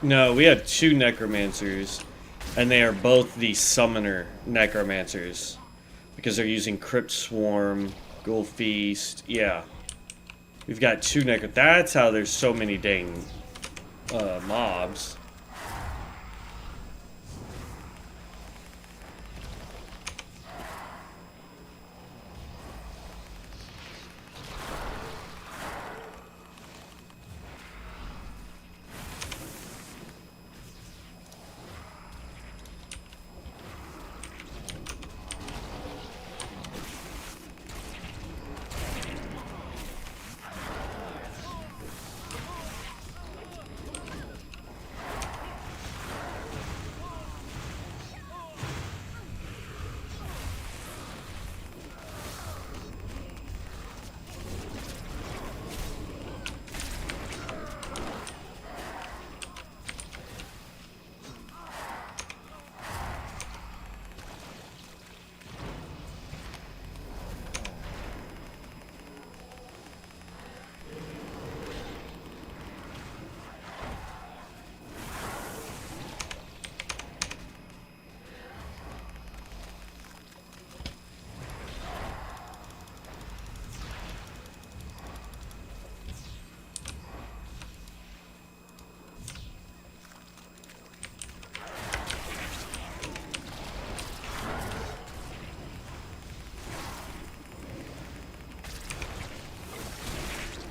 No, we have two necromancers, and they are both the summoner necromancers because they're using Crypt Swarm, Ghoul Feast. Yeah, we've got two necro. That's how there's so many dang mobs.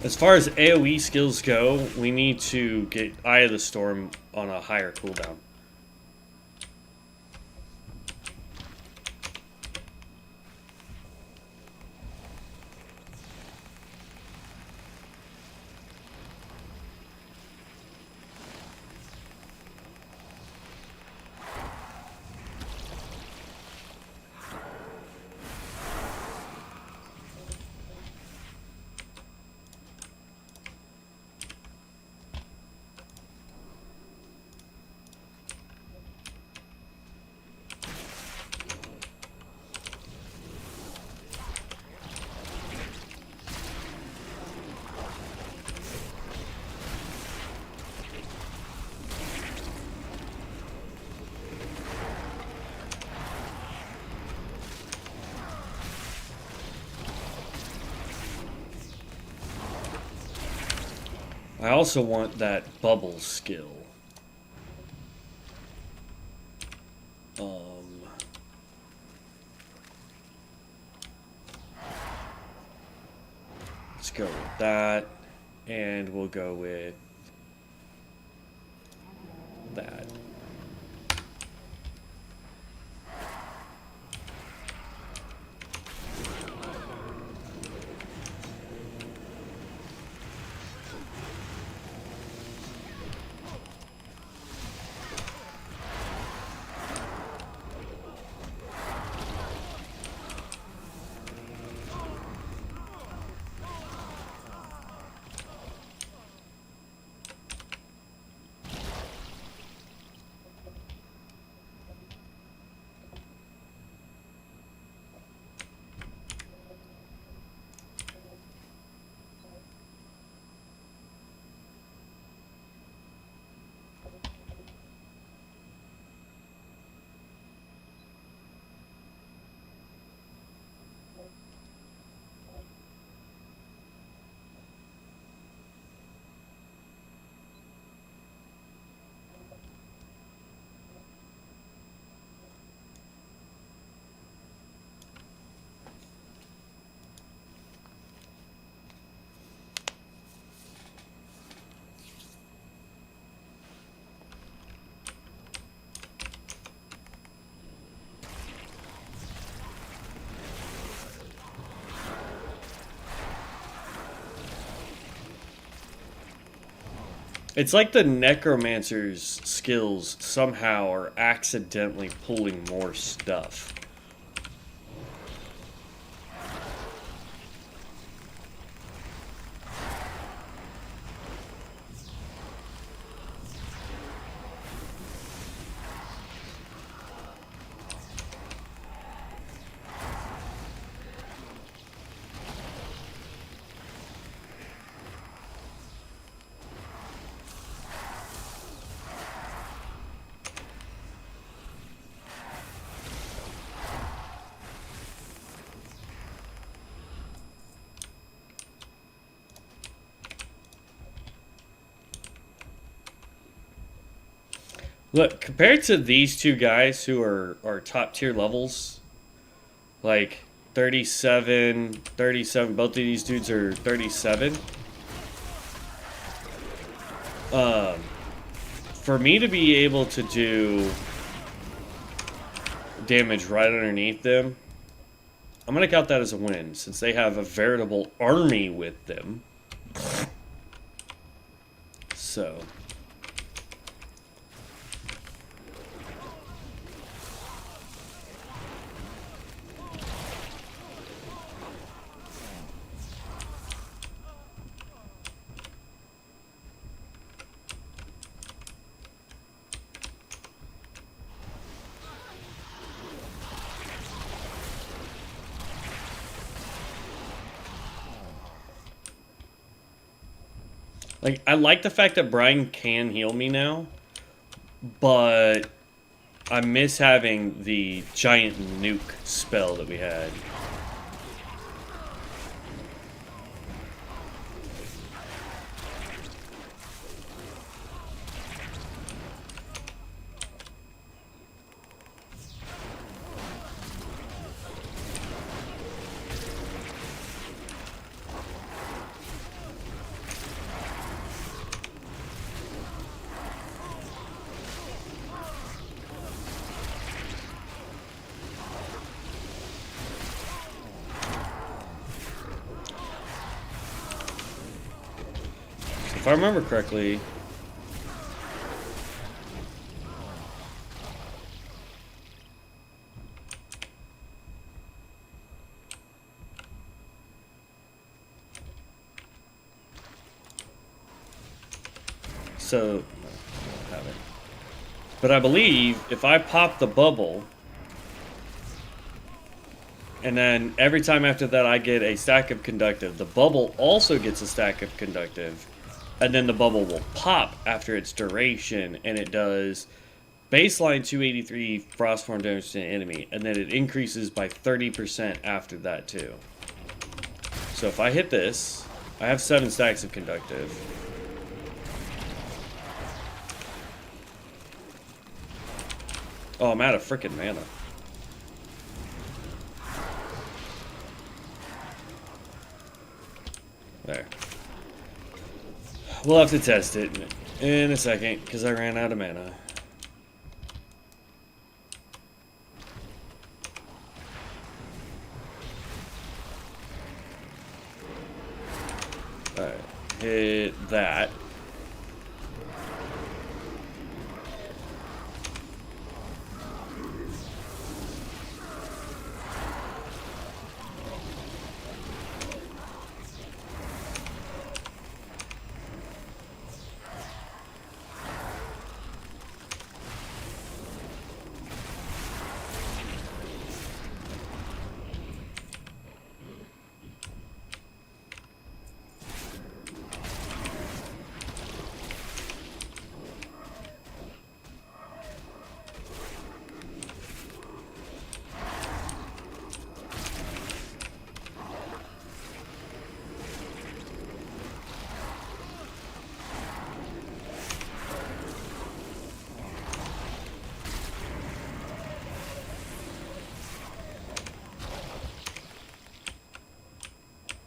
As far as AoE skills go, we need to get Eye of the Storm on a higher cooldown. I also want that bubble skill. Let's go with that, and we'll go with that. It's like the Necromancer's skills somehow are accidentally pulling more stuff. Look, compared to these two guys who are top tier levels, like 37, 37, both of these dudes are 37. For me to be able to do damage right underneath them, I'm going to count that as a win, since they have a veritable army with them. So... like, I like the fact that Brian can heal me now, but I miss having the giant nuke spell that we had. If I remember correctly... So, no, I don't have it. But I believe if I pop the bubble, and then every time after that I get a stack of conductive, the bubble also gets a stack of conductive. And then the bubble will pop after its duration, and it does baseline 283 frostform damage to an enemy, and then it increases by 30% after that too. So if I hit this, I have 7 stacks of conductive. Oh, I'm out of frickin' mana. There. We'll have to test it in a second, because I ran out of mana. Alright. Hit that.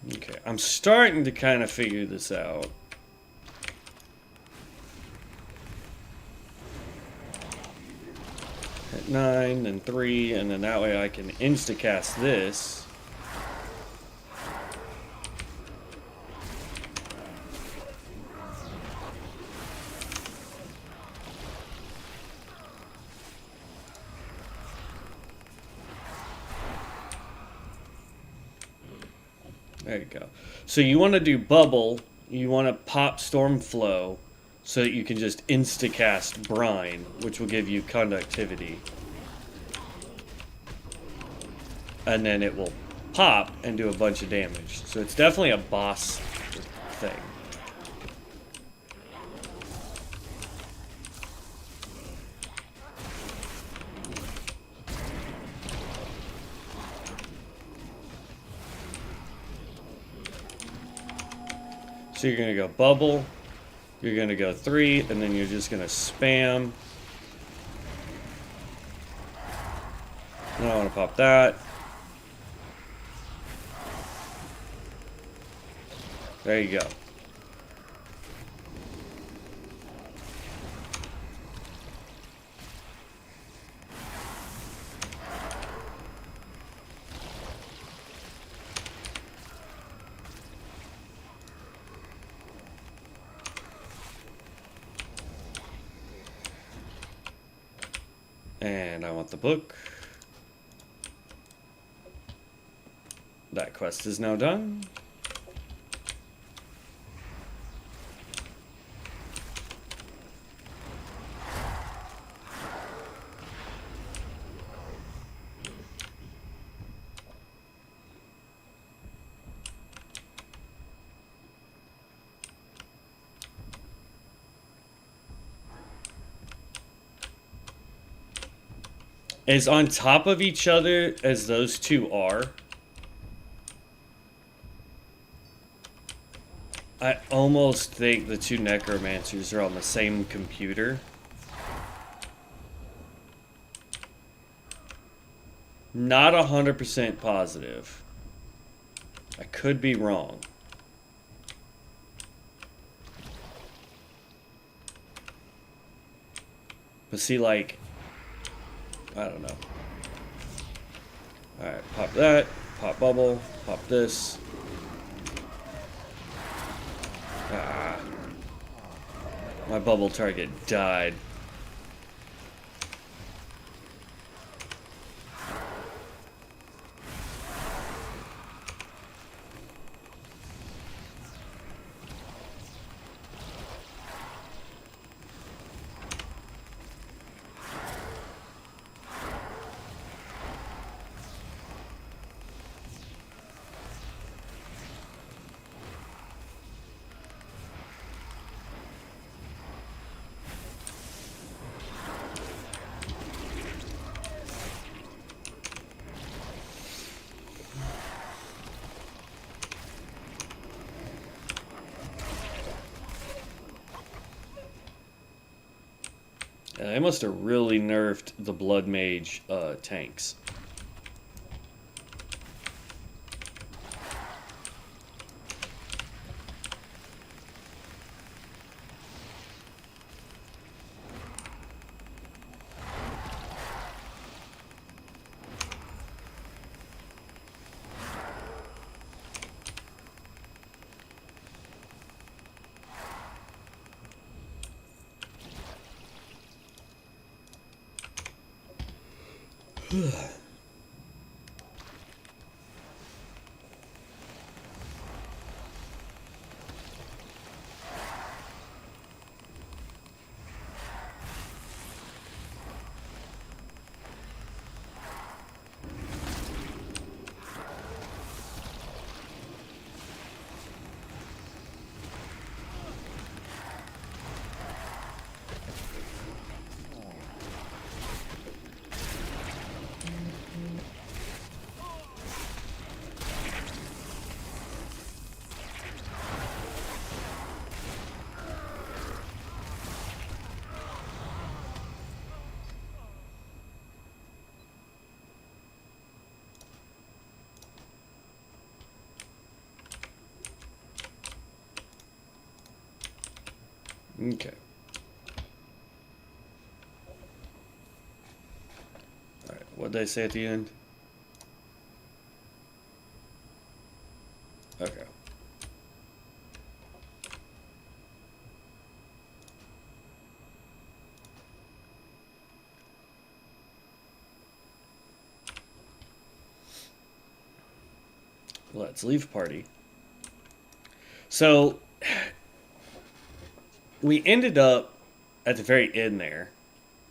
Okay, I'm starting to kind of figure this out. Hit 9 and 3, and then that way I can insta-cast this. There you go. So you want to do Bubble, you want to pop Stormflow, so that you can just insta-cast Brine, which will give you Conductivity. And then it will pop and do a bunch of damage. So it's definitely a boss thing. So you're going to go Bubble, you're going to go 3, and then you're just going to spam. And I want to pop that. There you go. And I want the book. That quest is now done. As on top of each other as those two are, I almost think the two necromancers are on the same computer. Not 100% positive. I could be wrong. But see, like, I don't know. Alright, pop that, pop Bubble, pop this. Ah. My bubble target died. They must have really nerfed the Blood Mage tanks. Okay. Alright, what'd they say at the end? Okay. Let's leave party. So, we ended up at the very end there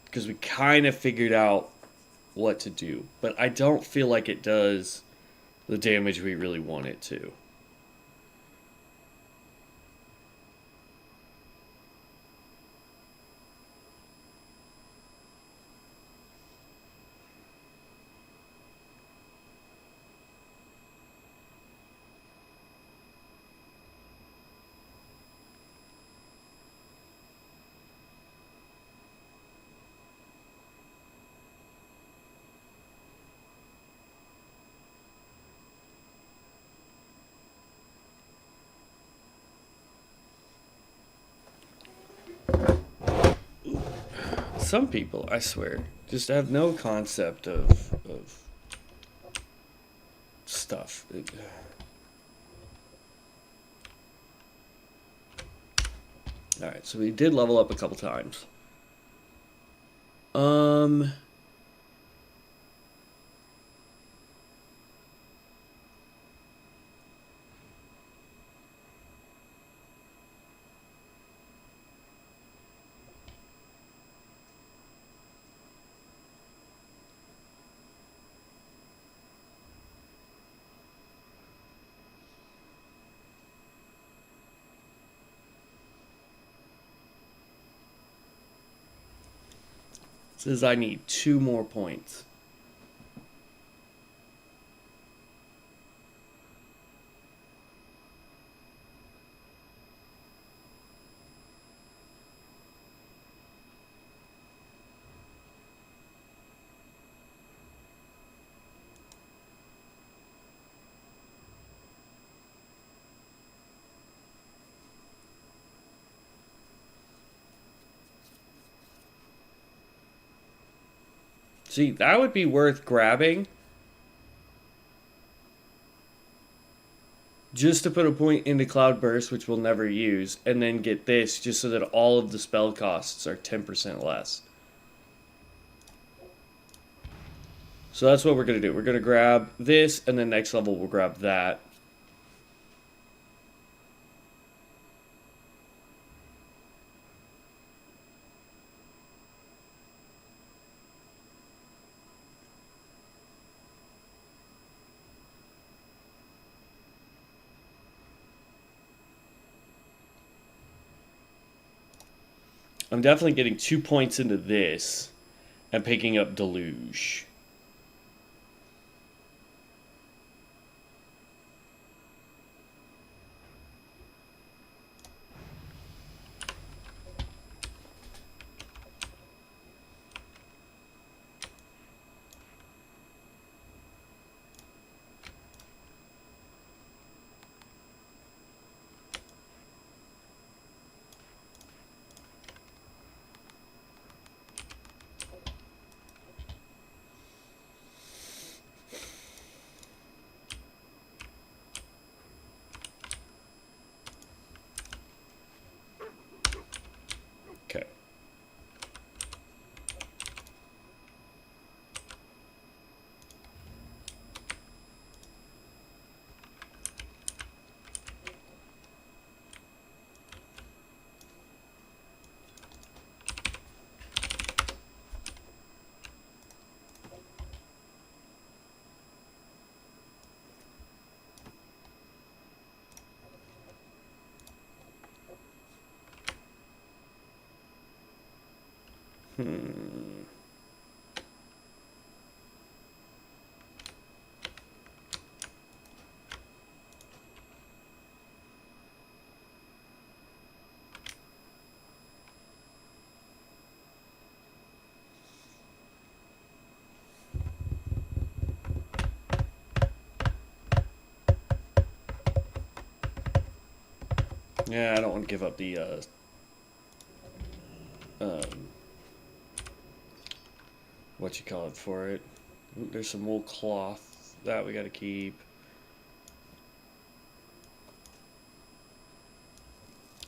because we kind of figured out what to do, but I don't feel like it does the damage we really want it to. Some people, I swear, just have no concept of stuff. Alright, so we did level up a couple times. Says I need 2 more points. See, that would be worth grabbing. Just to put a point into Cloud Burst, which we'll never use, and then get this just so that all of the spell costs are 10% less. So that's what we're going to do. We're going to grab this, and then next level we'll grab that. I'm definitely getting 2 points into this and picking up Deluge. Yeah, I don't want to give up the what you call it for it. Ooh, there's some wool cloth that we got to keep.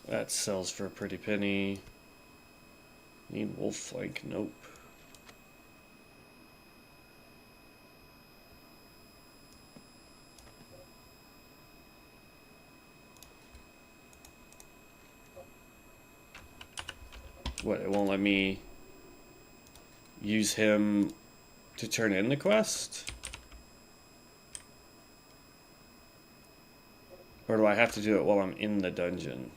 That sells for a pretty penny. Need wolf flank, nope. What, it won't let me use him to turn in the quest? Or do I have to do it while I'm in the dungeon?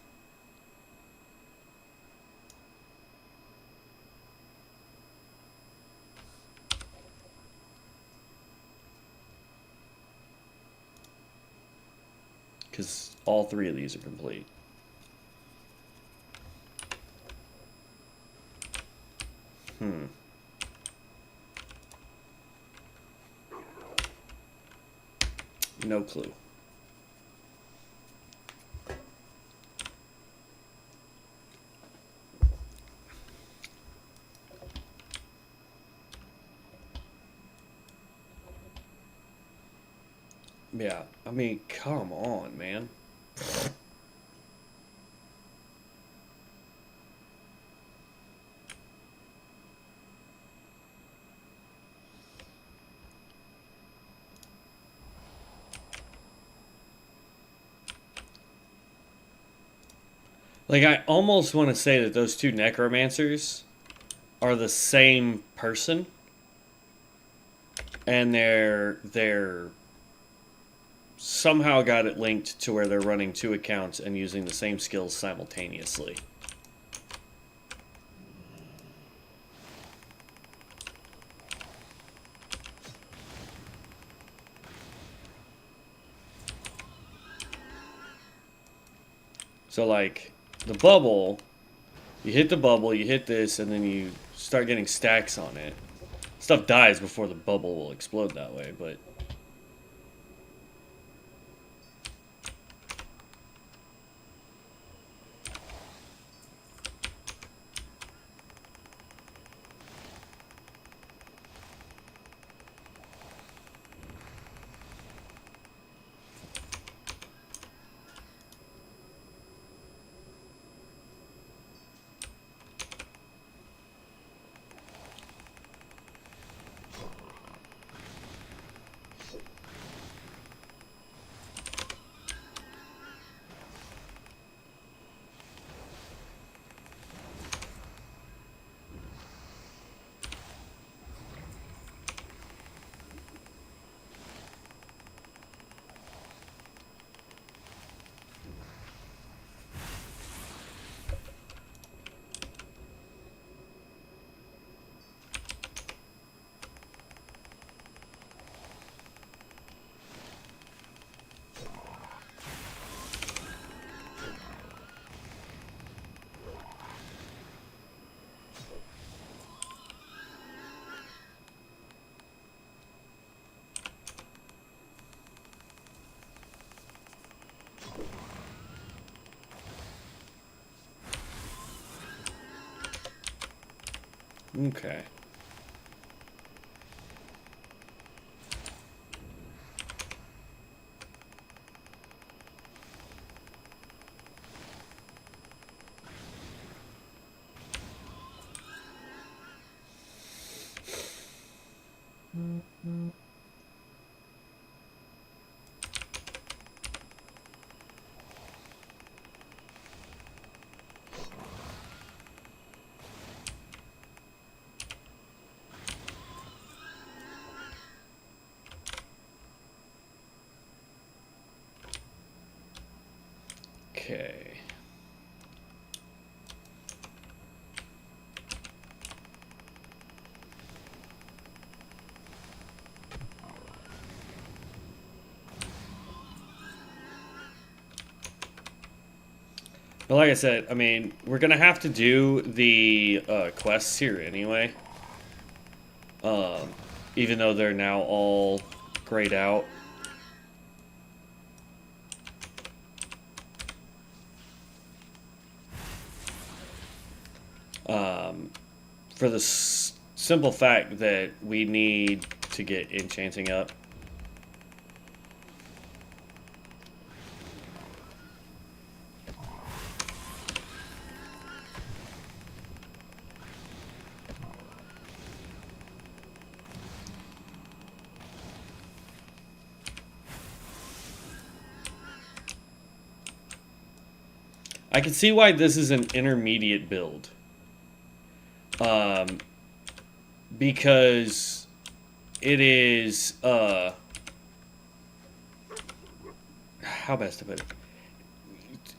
Because all three of these are complete. No clue. Yeah, I mean, come on, man. Like, I almost want to say that those two necromancers are the same person, and they're somehow got it linked to where they're running two accounts and using the same skills simultaneously. So, like, the bubble, you hit the bubble, you hit this, and then you start getting stacks on it. Stuff dies before the bubble will explode that way, but... Okay. But like I said, I mean, we're gonna have to do the quests here anyway. Even though they're now all grayed out. For the simple fact that we need to get enchanting up. I can see why this is an intermediate build. Because it is, how best to put it?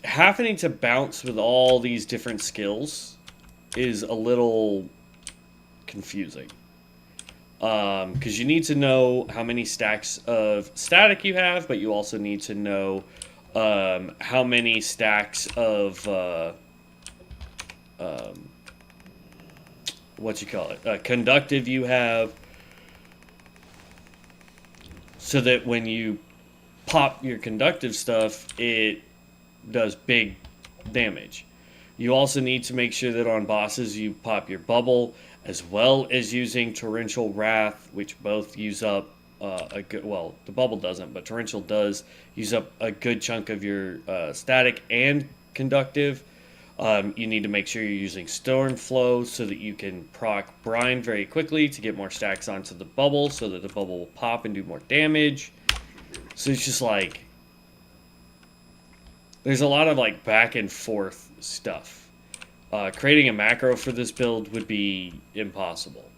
Having to bounce with all these different skills is a little confusing. Because you need to know how many stacks of static you have, but you also need to know how many stacks of what you call it, conductive you have, so that when you pop your conductive stuff, it does big damage. You also need to make sure that on bosses you pop your bubble, as well as using torrential wrath, which both use up a good, well, the bubble doesn't, but torrential does use up a good chunk of your static and conductive. You need to make sure you're using storm flow so that you can proc brine very quickly to get more stacks onto the bubble, so that the bubble will pop and do more damage. So it's just like, there's a lot of like back and forth stuff. Creating a macro for this build would be impossible.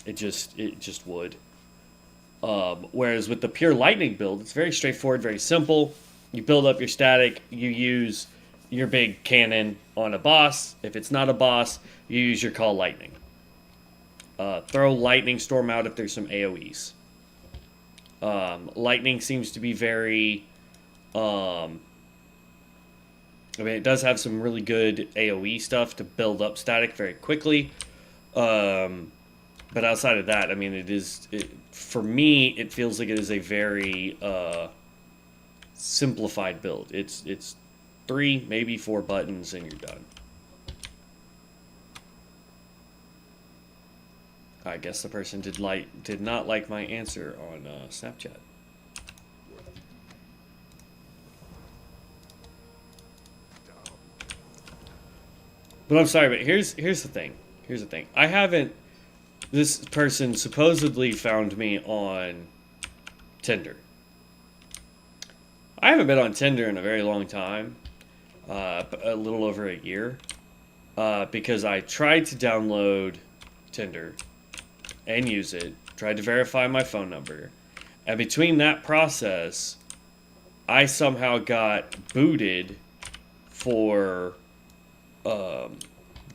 It just would. Whereas with the pure lightning build, it's very straightforward, very simple. You build up your static, you use your big cannon on a boss. If it's not a boss, you use your call lightning. Throw lightning storm out if there's some AoEs. Lightning seems to be very, I mean, it does have some really good AoE stuff to build up static very quickly. But outside of that, I mean, for me, it feels like it is a very simplified build. It's 3, maybe 4 buttons, and you're done. I guess the person did not like my answer on Snapchat. But I'm sorry, but here's the thing. Here's the thing. I haven't. This person supposedly found me on Tinder. I haven't been on Tinder in a very long time, a little over a year, because I tried to download Tinder and use it, tried to verify my phone number, and between that process, I somehow got booted for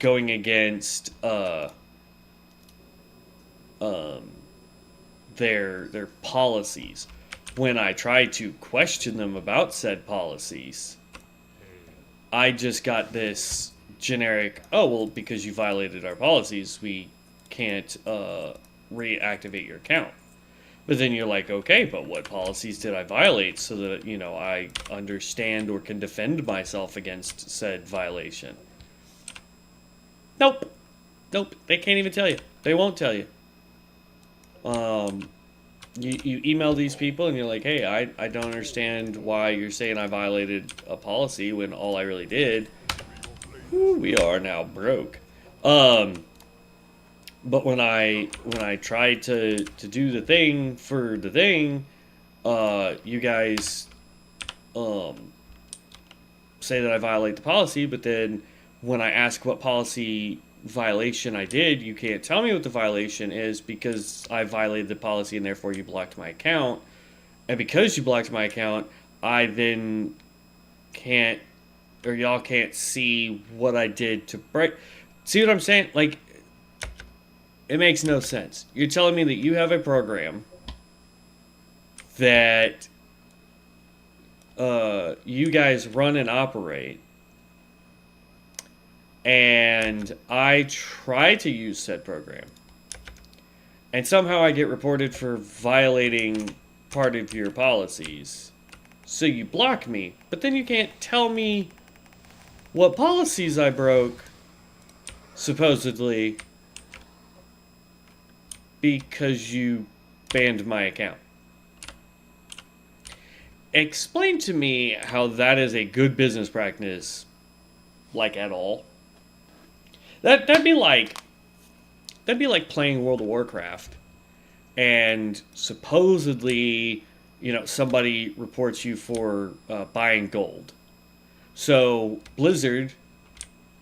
going against their policies. When I tried to question them about said policies, I just got this generic, oh, well, because you violated our policies, we can't reactivate your account. But then you're like, okay, but what policies did I violate so that, you know, I understand or can defend myself against said violation? Nope. Nope. They can't even tell you. They won't tell you. You email these people and you're like, hey, I don't understand why you're saying I violated a policy when all I really did. Whew, we are now broke. But when I tried to do the thing for the thing, you guys say that I violate the policy, but then when I ask what policy violation I did, you can't tell me what the violation is because I violated the policy and therefore you blocked my account. And because you blocked my account, I then can't, or y'all can't see what I did to break. See what I'm saying? Like, it makes no sense. You're telling me that you have a program that you guys run and operate, and I try to use said program, and somehow I get reported for violating part of your policies. So you block me, but then you can't tell me what policies I broke, supposedly, because you banned my account. Explain to me how that is a good business practice, like at all. That'd be like playing World of Warcraft, and supposedly, somebody reports you for buying gold. So Blizzard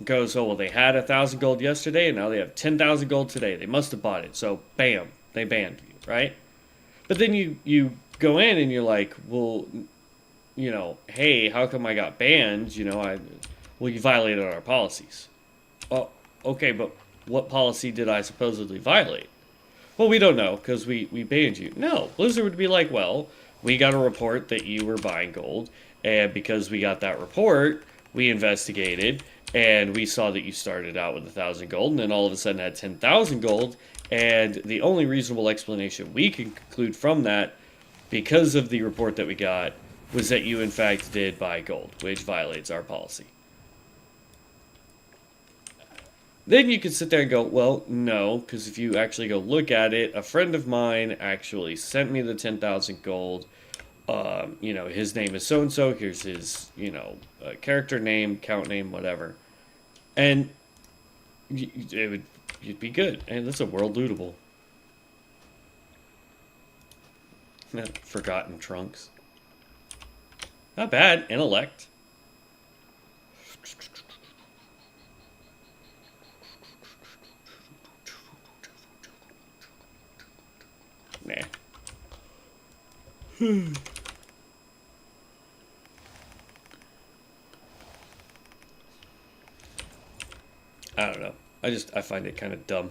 goes, oh well, they had 1,000 gold yesterday, and now they have 10,000 gold today. They must have bought it. So bam, they banned you, right? But then you go in and you're like, well, hey, how come I got banned? You violated our policies. Oh, okay, but what policy did I supposedly violate? Well, we don't know because we banned you. No, Blizzard would be like, well, we got a report that you were buying gold, and because we got that report, we investigated, and we saw that you started out with 1,000 gold, and then all of a sudden had 10,000 gold, and the only reasonable explanation we can conclude from that, because of the report that we got, was that you in fact did buy gold, which violates our policy. Then you could sit there and go, well, no, because if you actually go look at it, a friend of mine actually sent me the 10,000 gold. His name is so-and-so. Here's his, character name, count name, whatever. And you'd be good. And that's a world lootable. Forgotten trunks. Not bad. Intellect. Nah. I don't know. I find it kind of dumb.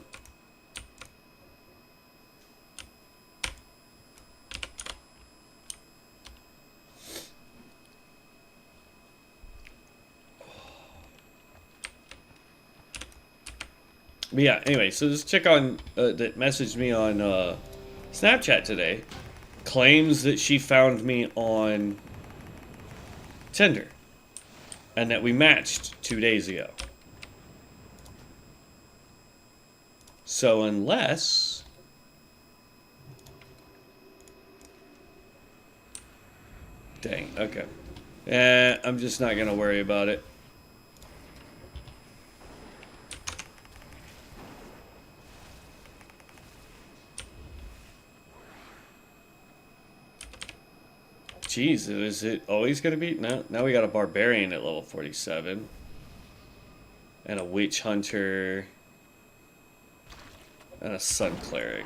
But yeah, anyway, so this chick on that messaged me on Snapchat today claims that she found me on Tinder and that we matched 2 days ago. So unless dang, okay. I'm just not gonna worry about it. Jeez, is it always going to be? No, now we got a barbarian at level 47. And a witch hunter. And a sun cleric.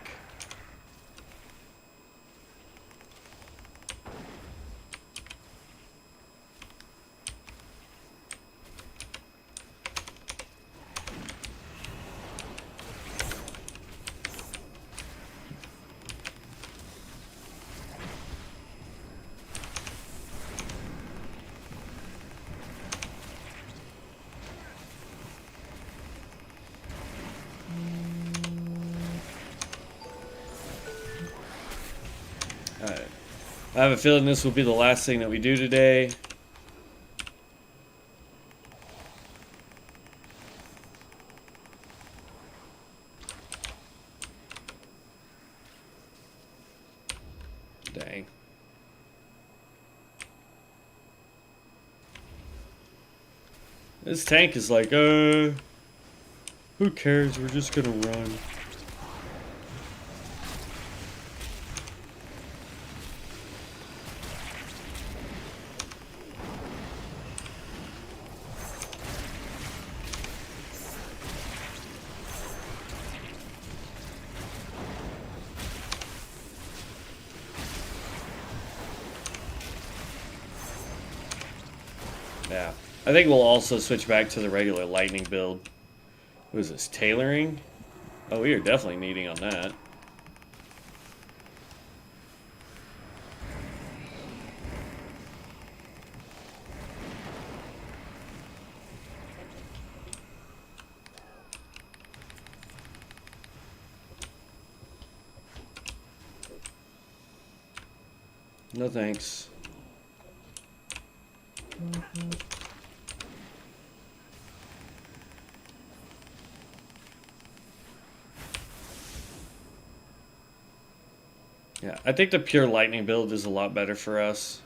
Alright. I have a feeling this will be the last thing that we do today. Dang. This tank is like, who cares? We're just gonna run. Yeah. I think we'll also switch back to the regular lightning build. What is this? Tailoring? Oh, we are definitely needing on that. No thanks. Yeah, I think the pure lightning build is a lot better for us.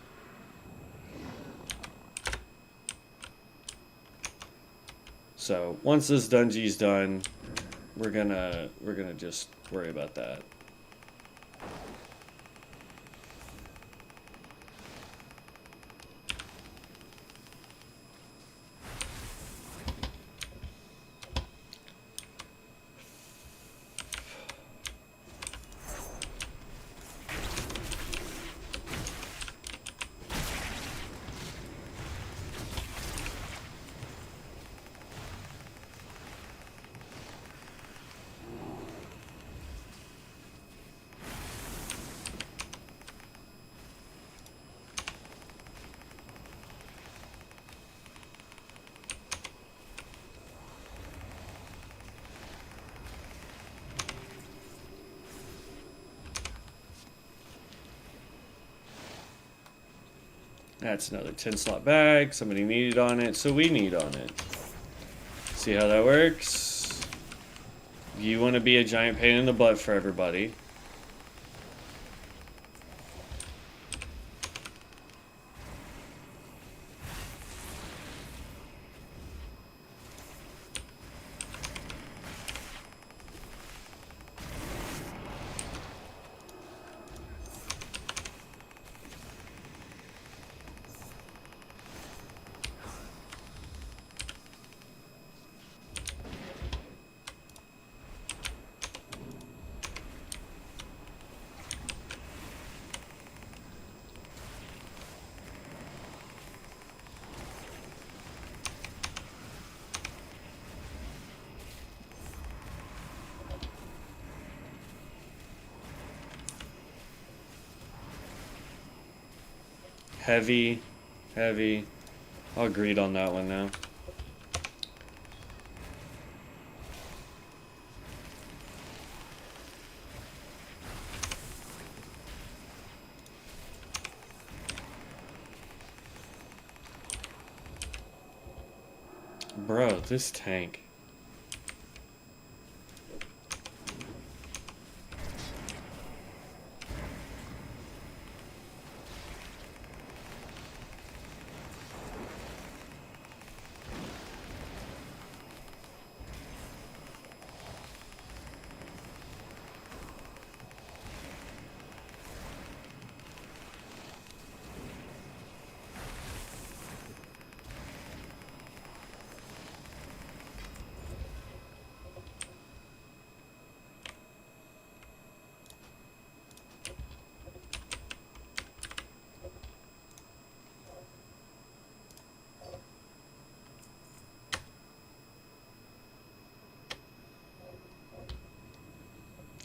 So once this dungeon's done, we're gonna just worry about that. That's another 10 slot bag. Somebody needed on it, so we need on it. See how that works? You want to be a giant pain in the butt for everybody. Heavy, heavy. I'll agreed on that one now. Bro, this tank.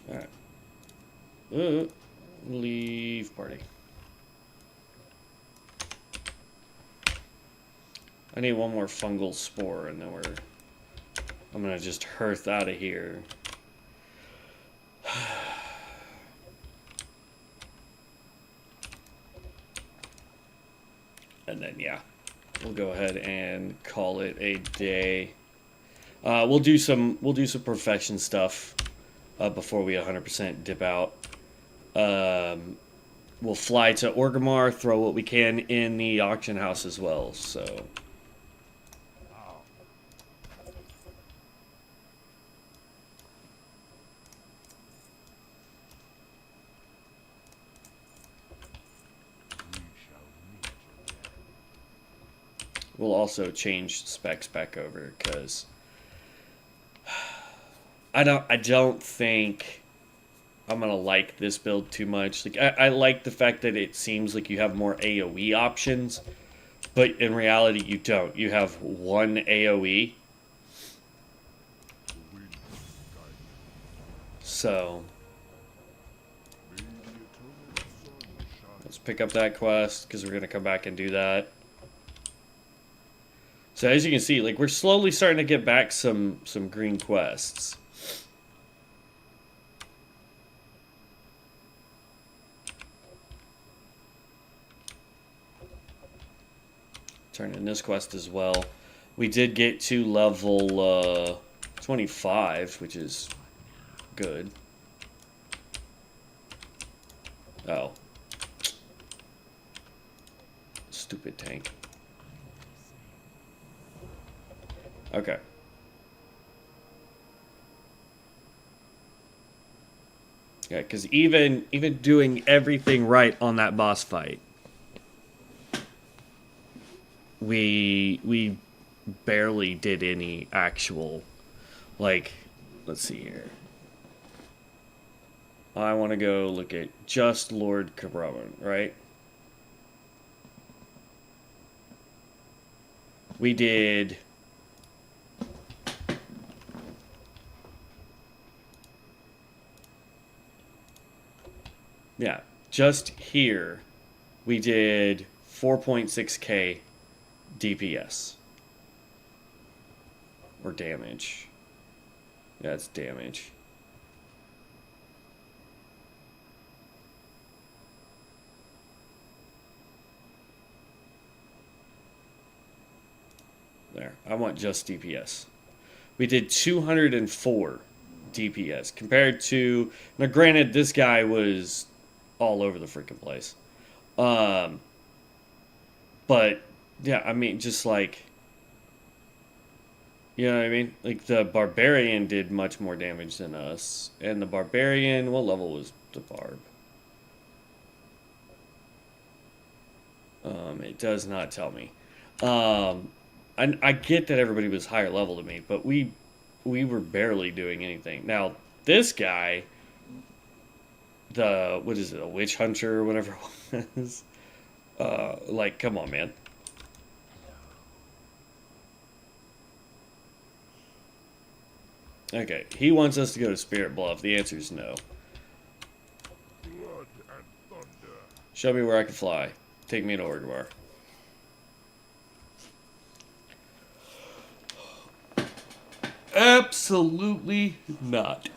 Alright. Leave party. I need one more fungal spore and then I'm gonna just hearth out of here. And then yeah, we'll go ahead and call it a day. We'll do some perfection stuff before we 100% dip out. We'll fly to Orgrimmar, throw what we can in the auction house as well. So. We'll also change specs back over because I don't think I'm gonna like this build too much. Like I like the fact that it seems like you have more AoE options, but in reality you don't. You have one AoE. So let's pick up that quest because we're gonna come back and do that. So as you can see, like we're slowly starting to get back some green quests. turn in this quest as well. We did get to level 25, which is good. Oh. Stupid tank. Okay. Yeah, because even doing everything right on that boss fight, we barely did any actual, like, let's see here. I want to go look at just Lord Cabraman, right? We did... Yeah, just here, we did 4.6k DPS. Or damage. Yeah, it's damage. There. I want just DPS. We did 204 DPS compared to... Now, granted, this guy was all over the freaking place. But, yeah, I mean, just like... You know what I mean? Like, the Barbarian did much more damage than us. And the Barbarian... What level was the Barb? It does not tell me. I get that everybody was higher level than me, but we were barely doing anything. Now, this guy, what is it, a witch hunter or whatever it was? Like, come on, man. Okay, he wants us to go to Spirit Bluff. The answer is no. Blood and thunder. Show me where I can fly. Take me to Orgrimmar. Absolutely not.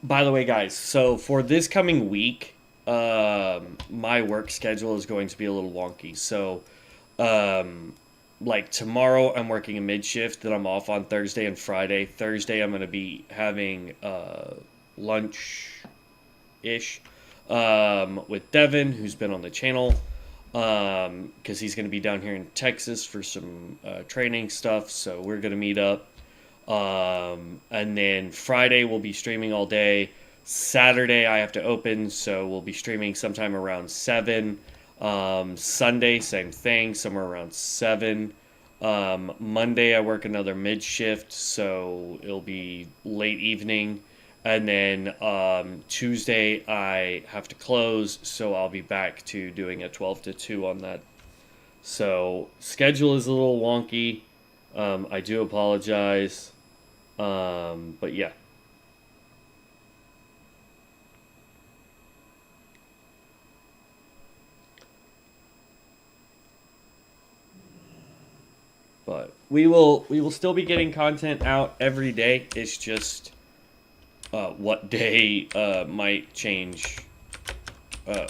By the way, guys, so for this coming week, my work schedule is going to be a little wonky. So, like tomorrow, I'm working a mid shift. Then I'm off on Thursday and Friday. Thursday, I'm going to be having lunch ish with Devin, who's been on the channel, because he's going to be down here in Texas for some training stuff. So we're going to meet up. And then Friday we'll be streaming all day. Saturday I have to open, so we'll be streaming sometime around 7. Sunday, same thing, somewhere around 7. Monday I work another mid shift, so it'll be late evening. And then Tuesday I have to close, so I'll be back to doing a 12 to 2 on that. So schedule is a little wonky. I do apologize. But yeah. But we will still be getting content out every day. It's just what day might change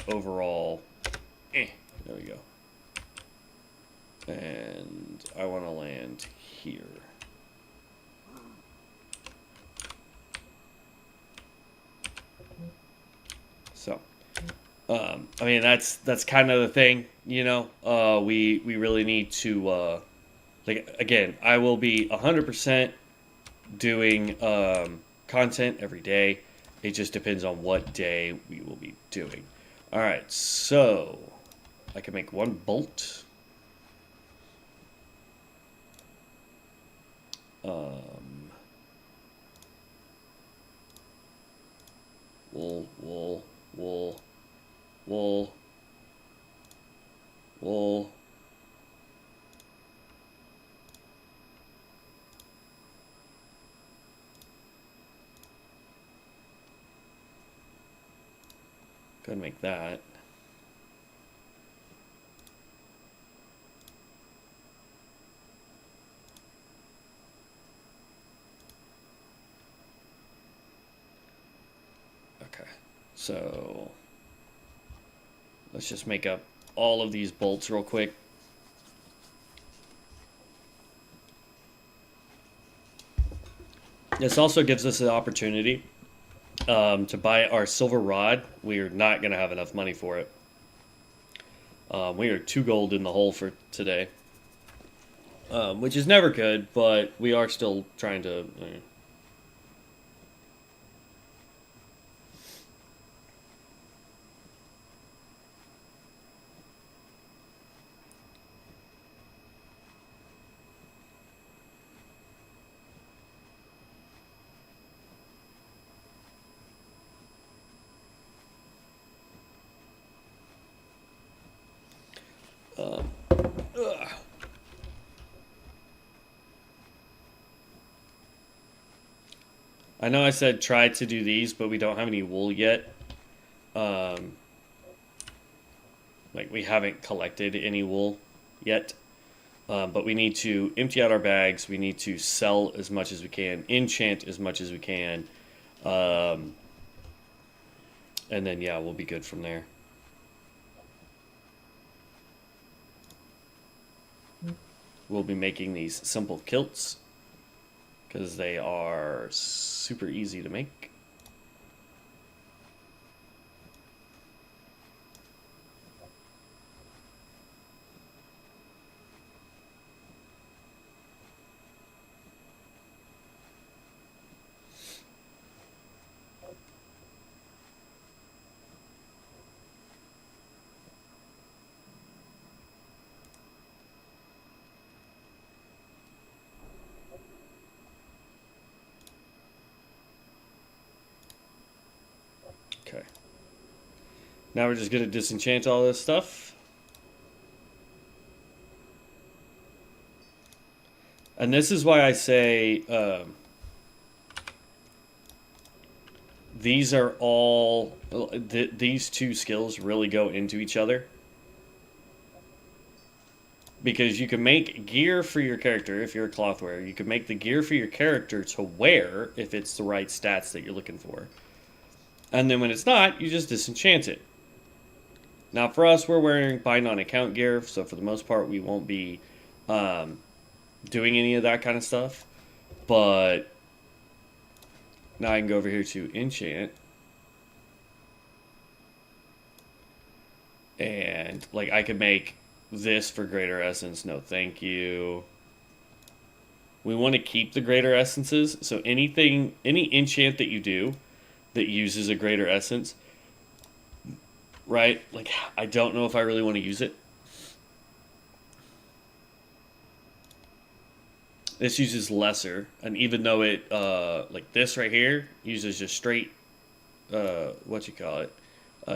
overall. There we go. And I want to land here. So, I mean, that's kind of the thing, you know. We really need to, like, again, I will be 100% doing content every day. It just depends on what day we will be doing. All right, so I can make one bolt. Wool, wool, wool, wool, wool. and make that. Okay, so let's just make up all of these bolts real quick. This also gives us the opportunity to buy our silver rod. We are not going to have enough money for it. We are 2 gold in the hole for today, which is never good, but we are still trying to... I know I said try to do these, but we don't have any wool yet. Like, we haven't collected any wool yet. But we need to empty out our bags. We need to sell as much as we can. Enchant as much as we can. And then, yeah, we'll be good from there. We'll be making these simple kilts, because they are super easy to make. Okay. Now we're just going to disenchant all this stuff. And this is why I say these are all... these 2 skills really go into each other. Because you can make gear for your character if you're a cloth wearer. You can make the gear for your character to wear if it's the right stats that you're looking for. And then when it's not, you just disenchant it. Now for us, we're wearing bind on account gear, so for the most part we won't be doing any of that kind of stuff. But now I can go over here to enchant. And like, I could make this for greater essence. No thank you. We want to keep the greater essences, so any enchant that you do that uses a greater essence, right? Like, I don't know if I really want to use it. This uses lesser, and even though it, like this right here, uses just straight,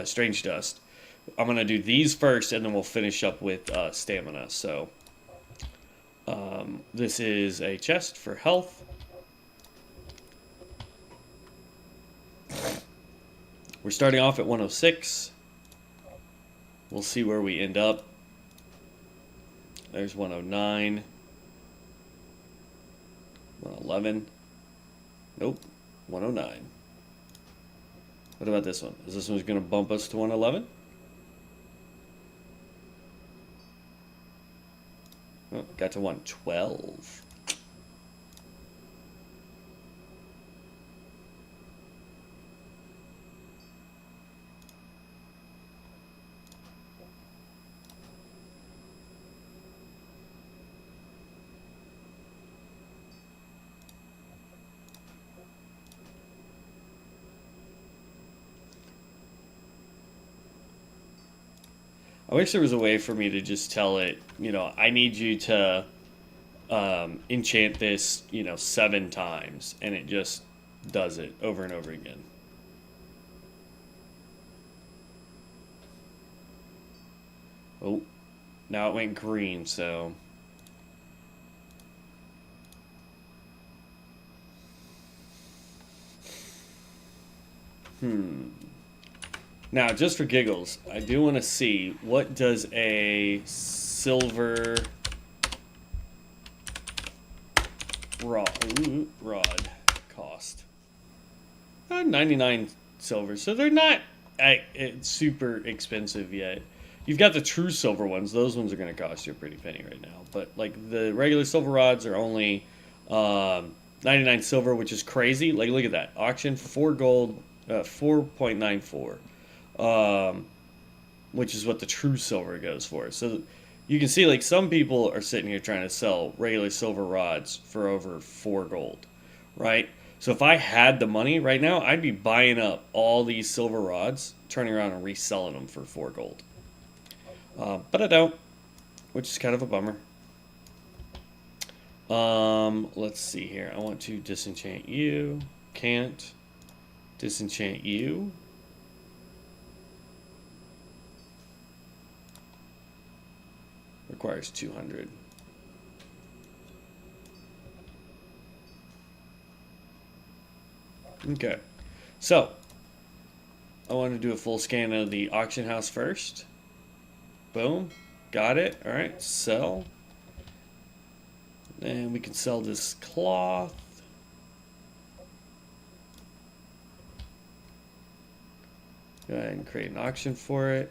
strange dust. I'm going to do these first, and then we'll finish up with stamina. So, this is a chest for health. We're starting off at 106. We'll see where we end up. There's 109. 111. Nope. 109. What about this one? Is this one's going to bump us to 111? Oh, got to 112. I wish there was a way for me to just tell it, you know, I need you to enchant this, 7 times, and it just does it over and over again. Oh, now it went green, so... Now, just for giggles, I do want to see what does a silver rod cost. 99 silver, so they're not super expensive yet. You've got the true silver ones; those ones are going to cost you a pretty penny right now. But like the regular silver rods are only 99 silver, which is crazy. Like, look at that auction, 4 gold, 4.94. Which is what the true silver goes for. So you can see, like, some people are sitting here trying to sell regular silver rods for over 4 gold, right? So if I had the money right now, I'd be buying up all these silver rods, turning around and reselling them for 4 gold. But I don't, which is kind of a bummer. Let's see here. I want to disenchant you. Can't. Disenchant you. Requires 200. Okay. So, I want to do a full scan of the auction house first. Boom. Got it. Alright, sell. And we can sell this cloth. Go ahead and create an auction for it.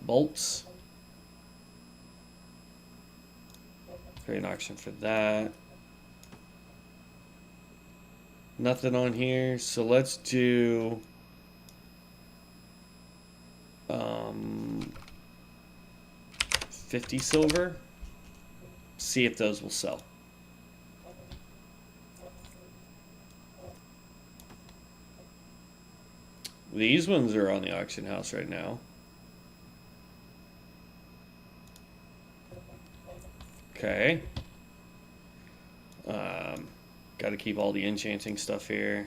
Bolts. Create an auction for that. Nothing on here, so let's do 50 silver. See if those will sell. These ones are on the auction house right now. Okay. Got to keep all the enchanting stuff here.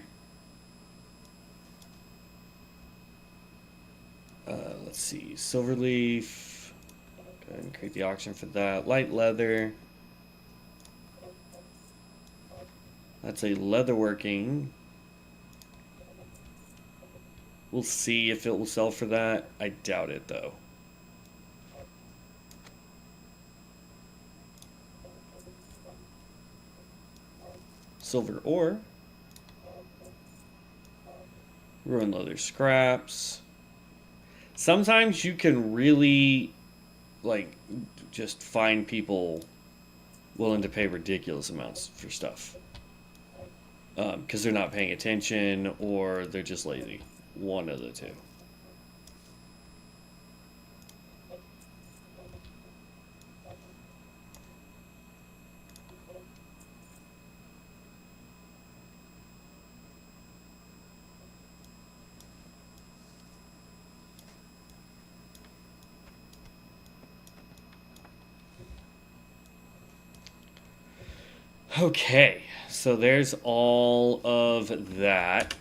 Let's see. Silverleaf. Go ahead and create the auction for that. Light leather. That's a leatherworking. We'll see if it will sell for that. I doubt it, though. Silver ore. Ruined leather scraps. Sometimes you can really, like, just find people willing to pay ridiculous amounts for stuff. Because they're not paying attention or they're just lazy. One of the two. Okay, so there's all of that.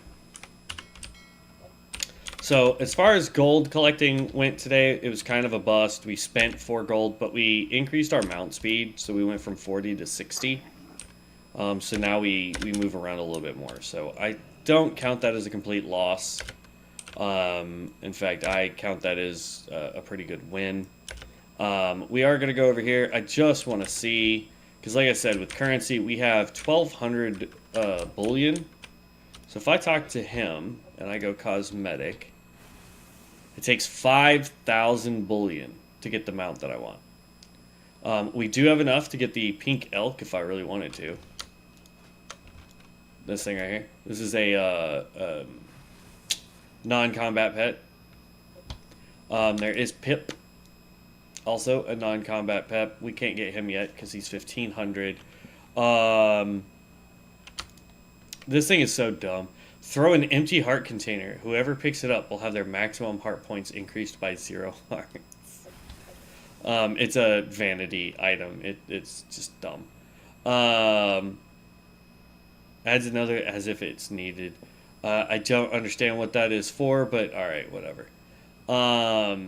So as far as gold collecting went today, it was kind of a bust. We spent 4 gold, but we increased our mount speed, so we went from 40 to 60. So now we move around a little bit more. So I don't count that as a complete loss. In fact, I count that as a pretty good win. We are going to go over here. I just want to see, because like I said, with currency, we have 1,200 bullion. So if I talk to him and I go cosmetic, it takes 5,000 bullion to get the mount that I want. We do have enough to get the pink elk if I really wanted to. This thing right here. This is a non-combat pet. There is Pip, also a non-combat pet. We can't get him yet because he's 1,500. This thing is so dumb. Throw an empty heart container. Whoever picks it up will have their maximum heart points increased by 0 hearts. It's a vanity item. It's just dumb. Adds another as if it's needed. I don't understand what that is for, but alright, whatever. But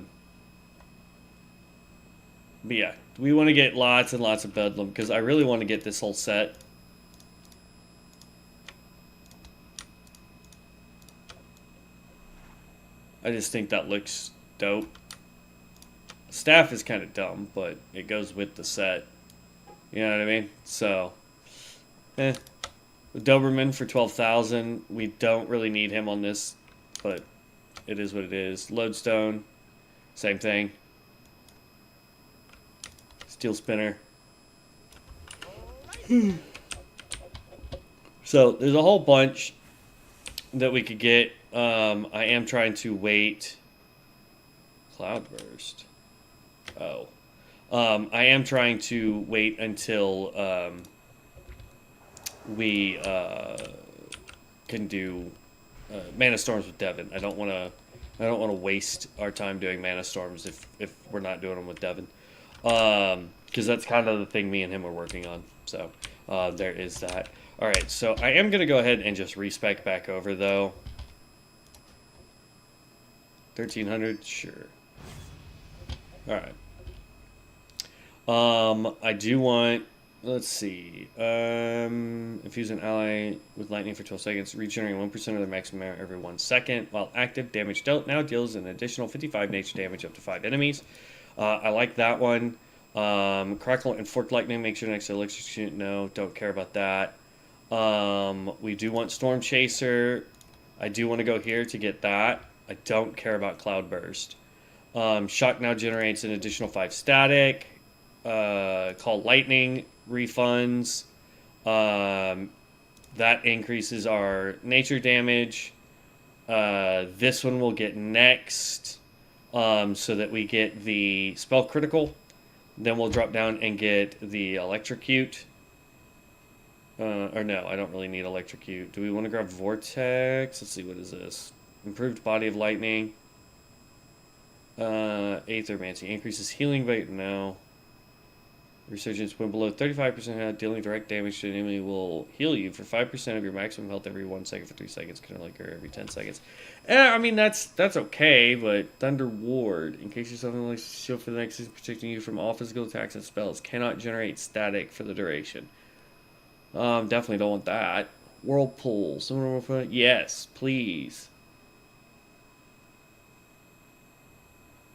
yeah, we want to get lots and lots of Bedlam because I really want to get this whole set. I just think that looks dope. Staff is kind of dumb, but it goes with the set. You know what I mean? So, Doberman for 12,000. We don't really need him on this, but it is what it is. Lodestone, same thing. Steel spinner. So there's a whole bunch that we could get. I am trying to wait. Cloudburst. Oh. I am trying to wait until we can do mana storms with Devin. I don't want to waste our time doing mana storms if we're not doing them with Devin, because that's kind of the thing me and him are working on. So there is that. All right, so I am gonna go ahead and just respec back over though. 1300, sure. All right. I do want, let's see, infuse an ally with lightning for 12 seconds, regenerating 1% of their maximum amount every 1 second. While active, damage dealt now deals an additional 55 nature damage up to 5 enemies. I like that one. Crackle and forked lightning, make sure next to electrocute. No, don't care about that. We do want Storm Chaser. I do want to go here to get that. I don't care about Cloudburst. Shock now generates an additional 5 static. Called lightning refunds. That increases our nature damage. This one we'll get next, so that we get the spell critical. Then we'll drop down and get the electrocute. Or no, I don't really need electrocute. Do we want to grab vortex? Let's see, what is this? Improved body of lightning. Aethermancy increases healing rate. No. Resurgence when below 35% health, dealing direct damage to an enemy will heal you for 5% of your maximum health every 1 second for 3 seconds, can only occur every 10 seconds. I mean, that's okay, but Thunder Ward, in case you're something like shield for the next season, protecting you from all physical attacks and spells, cannot generate static for the duration. Definitely don't want that. Whirlpool, someone will put, yes, please.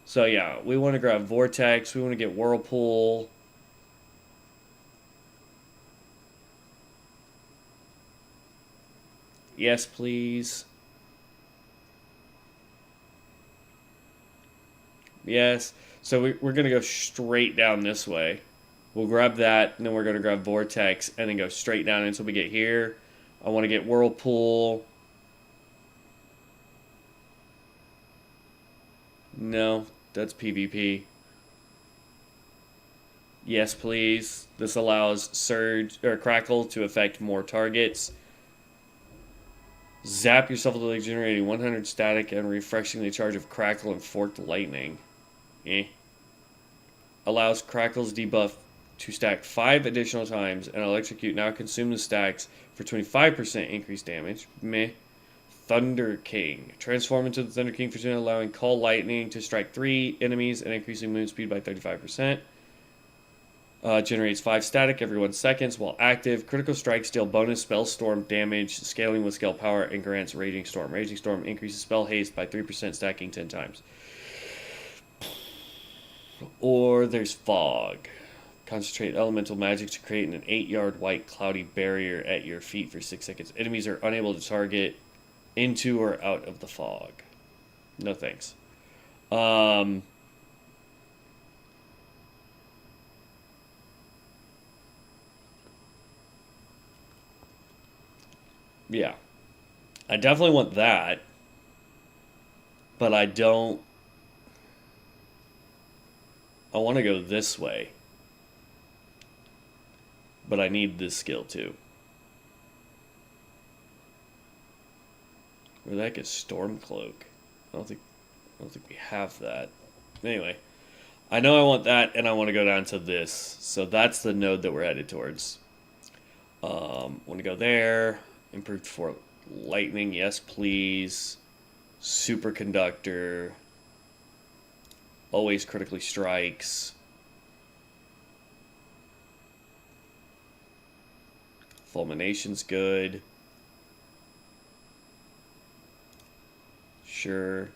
So yeah, we want to grab Vortex, we want to get Whirlpool. Yes, please. Yes. So we're going to go straight down this way. We'll grab that, and then we're going to grab Vortex, and then go straight down until we get here. I want to get Whirlpool. No, that's PvP. Yes, please. This allows Surge or Crackle to affect more targets. Zap yourself with generating 100 static and refreshing the charge of Crackle and Forked Lightning. Allows Crackle's debuff to stack 5 additional times, and Electrocute now consume the stacks for 25% increased damage. Thunder King. Transform into the Thunder King for 2, allowing Call Lightning to strike 3 enemies and increasing move speed by 35%. Generates 5 static every 1 second while active. Critical strikes deal bonus spell storm damage, scaling with scale power, and grants Raging Storm. Raging Storm increases spell haste by 3%, stacking 10 times. Or there's Fog. Concentrate elemental magic to create an 8-yard white cloudy barrier at your feet for 6 seconds. Enemies are unable to target into or out of the fog. No thanks. Yeah. I definitely want that. But I don't... I want to go this way. But I need this skill too. Where the heck is Stormcloak? I don't think we have that. Anyway, I know I want that, and I want to go down to this. So that's the node that we're headed towards. Want to go there. Improved for lightning, yes please. Superconductor. Always critically strikes. Fulmination's good. Sure.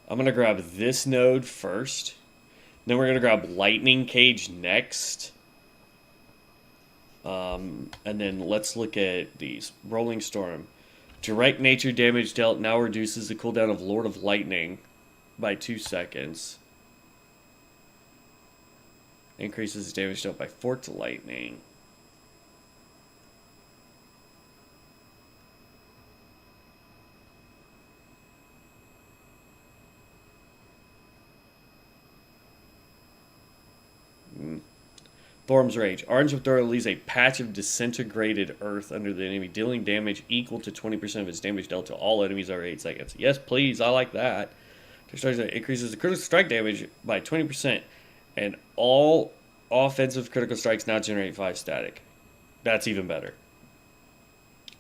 I'm going to grab this node first. Then we're going to grab Lightning Cage next. And then let's look at these. Rolling Storm. Direct nature damage dealt now reduces the cooldown of Lord of Lightning by 2 seconds. Increases damage dealt by Forked Lightning. Thorm's Rage. Orange of Thor leaves a patch of disintegrated earth under the enemy, dealing damage equal to 20% of its damage dealt to all enemies over 8 seconds. Yes, please. I like that. Increases the critical strike damage by 20%, and all offensive critical strikes now generate 5 static. That's even better.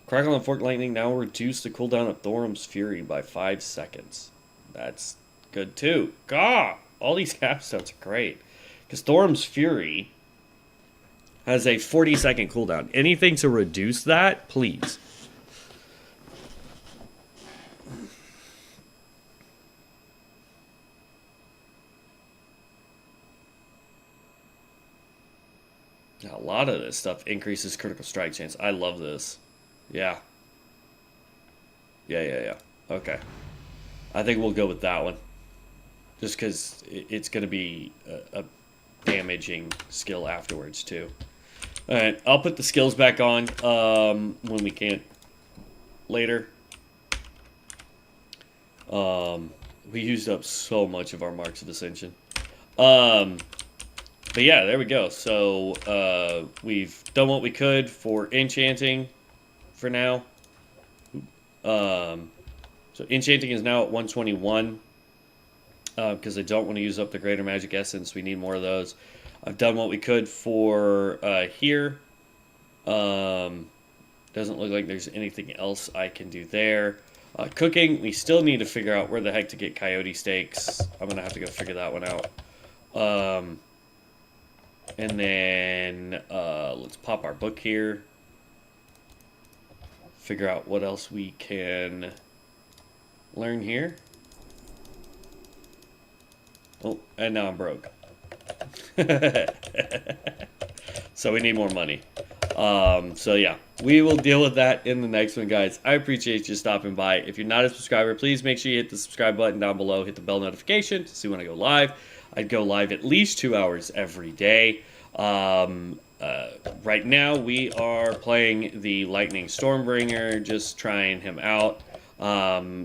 Crackle and Forked Lightning now reduce the cooldown of Thorm's Fury by 5 seconds. That's good too. God, all these capstones are great. Because Thorm's Fury has a 40-second cooldown. Anything to reduce that, please. A lot of this stuff increases critical strike chance. I love this. Yeah. Yeah. Okay. I think we'll go with that one. Just because it's going to be a damaging skill afterwards, too. Alright, I'll put the skills back on when we can later. We used up so much of our Marks of Ascension. But yeah, there we go. So we've done what we could for enchanting for now. So enchanting is now at 121 because I don't want to use up the Greater Magic Essence. We need more of those. I've done what we could for here. Doesn't look like there's anything else I can do there. Cooking, we still need to figure out where the heck to get coyote steaks. I'm going to have to go figure that one out. And then let's pop our book here. Figure out what else we can learn here. Oh, and now I'm broke. So we need more money. So yeah, we will deal with that in the next one, guys. I appreciate you stopping by. If you're not a subscriber, please make sure you hit the subscribe button down below. Hit the bell notification to see when I go live. I go live at least 2 hours every day. Right now we are playing the Lightning Stormbringer, just trying him out,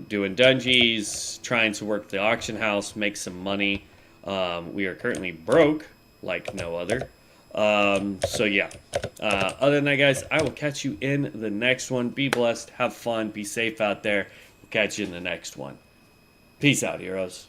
doing dungeons, trying to work the auction house, make some money. We are currently broke like no other. So yeah, other than that, guys, I will catch you in the next one. Be blessed, have fun, be safe out there. We'll catch you in the next one. Peace out, heroes.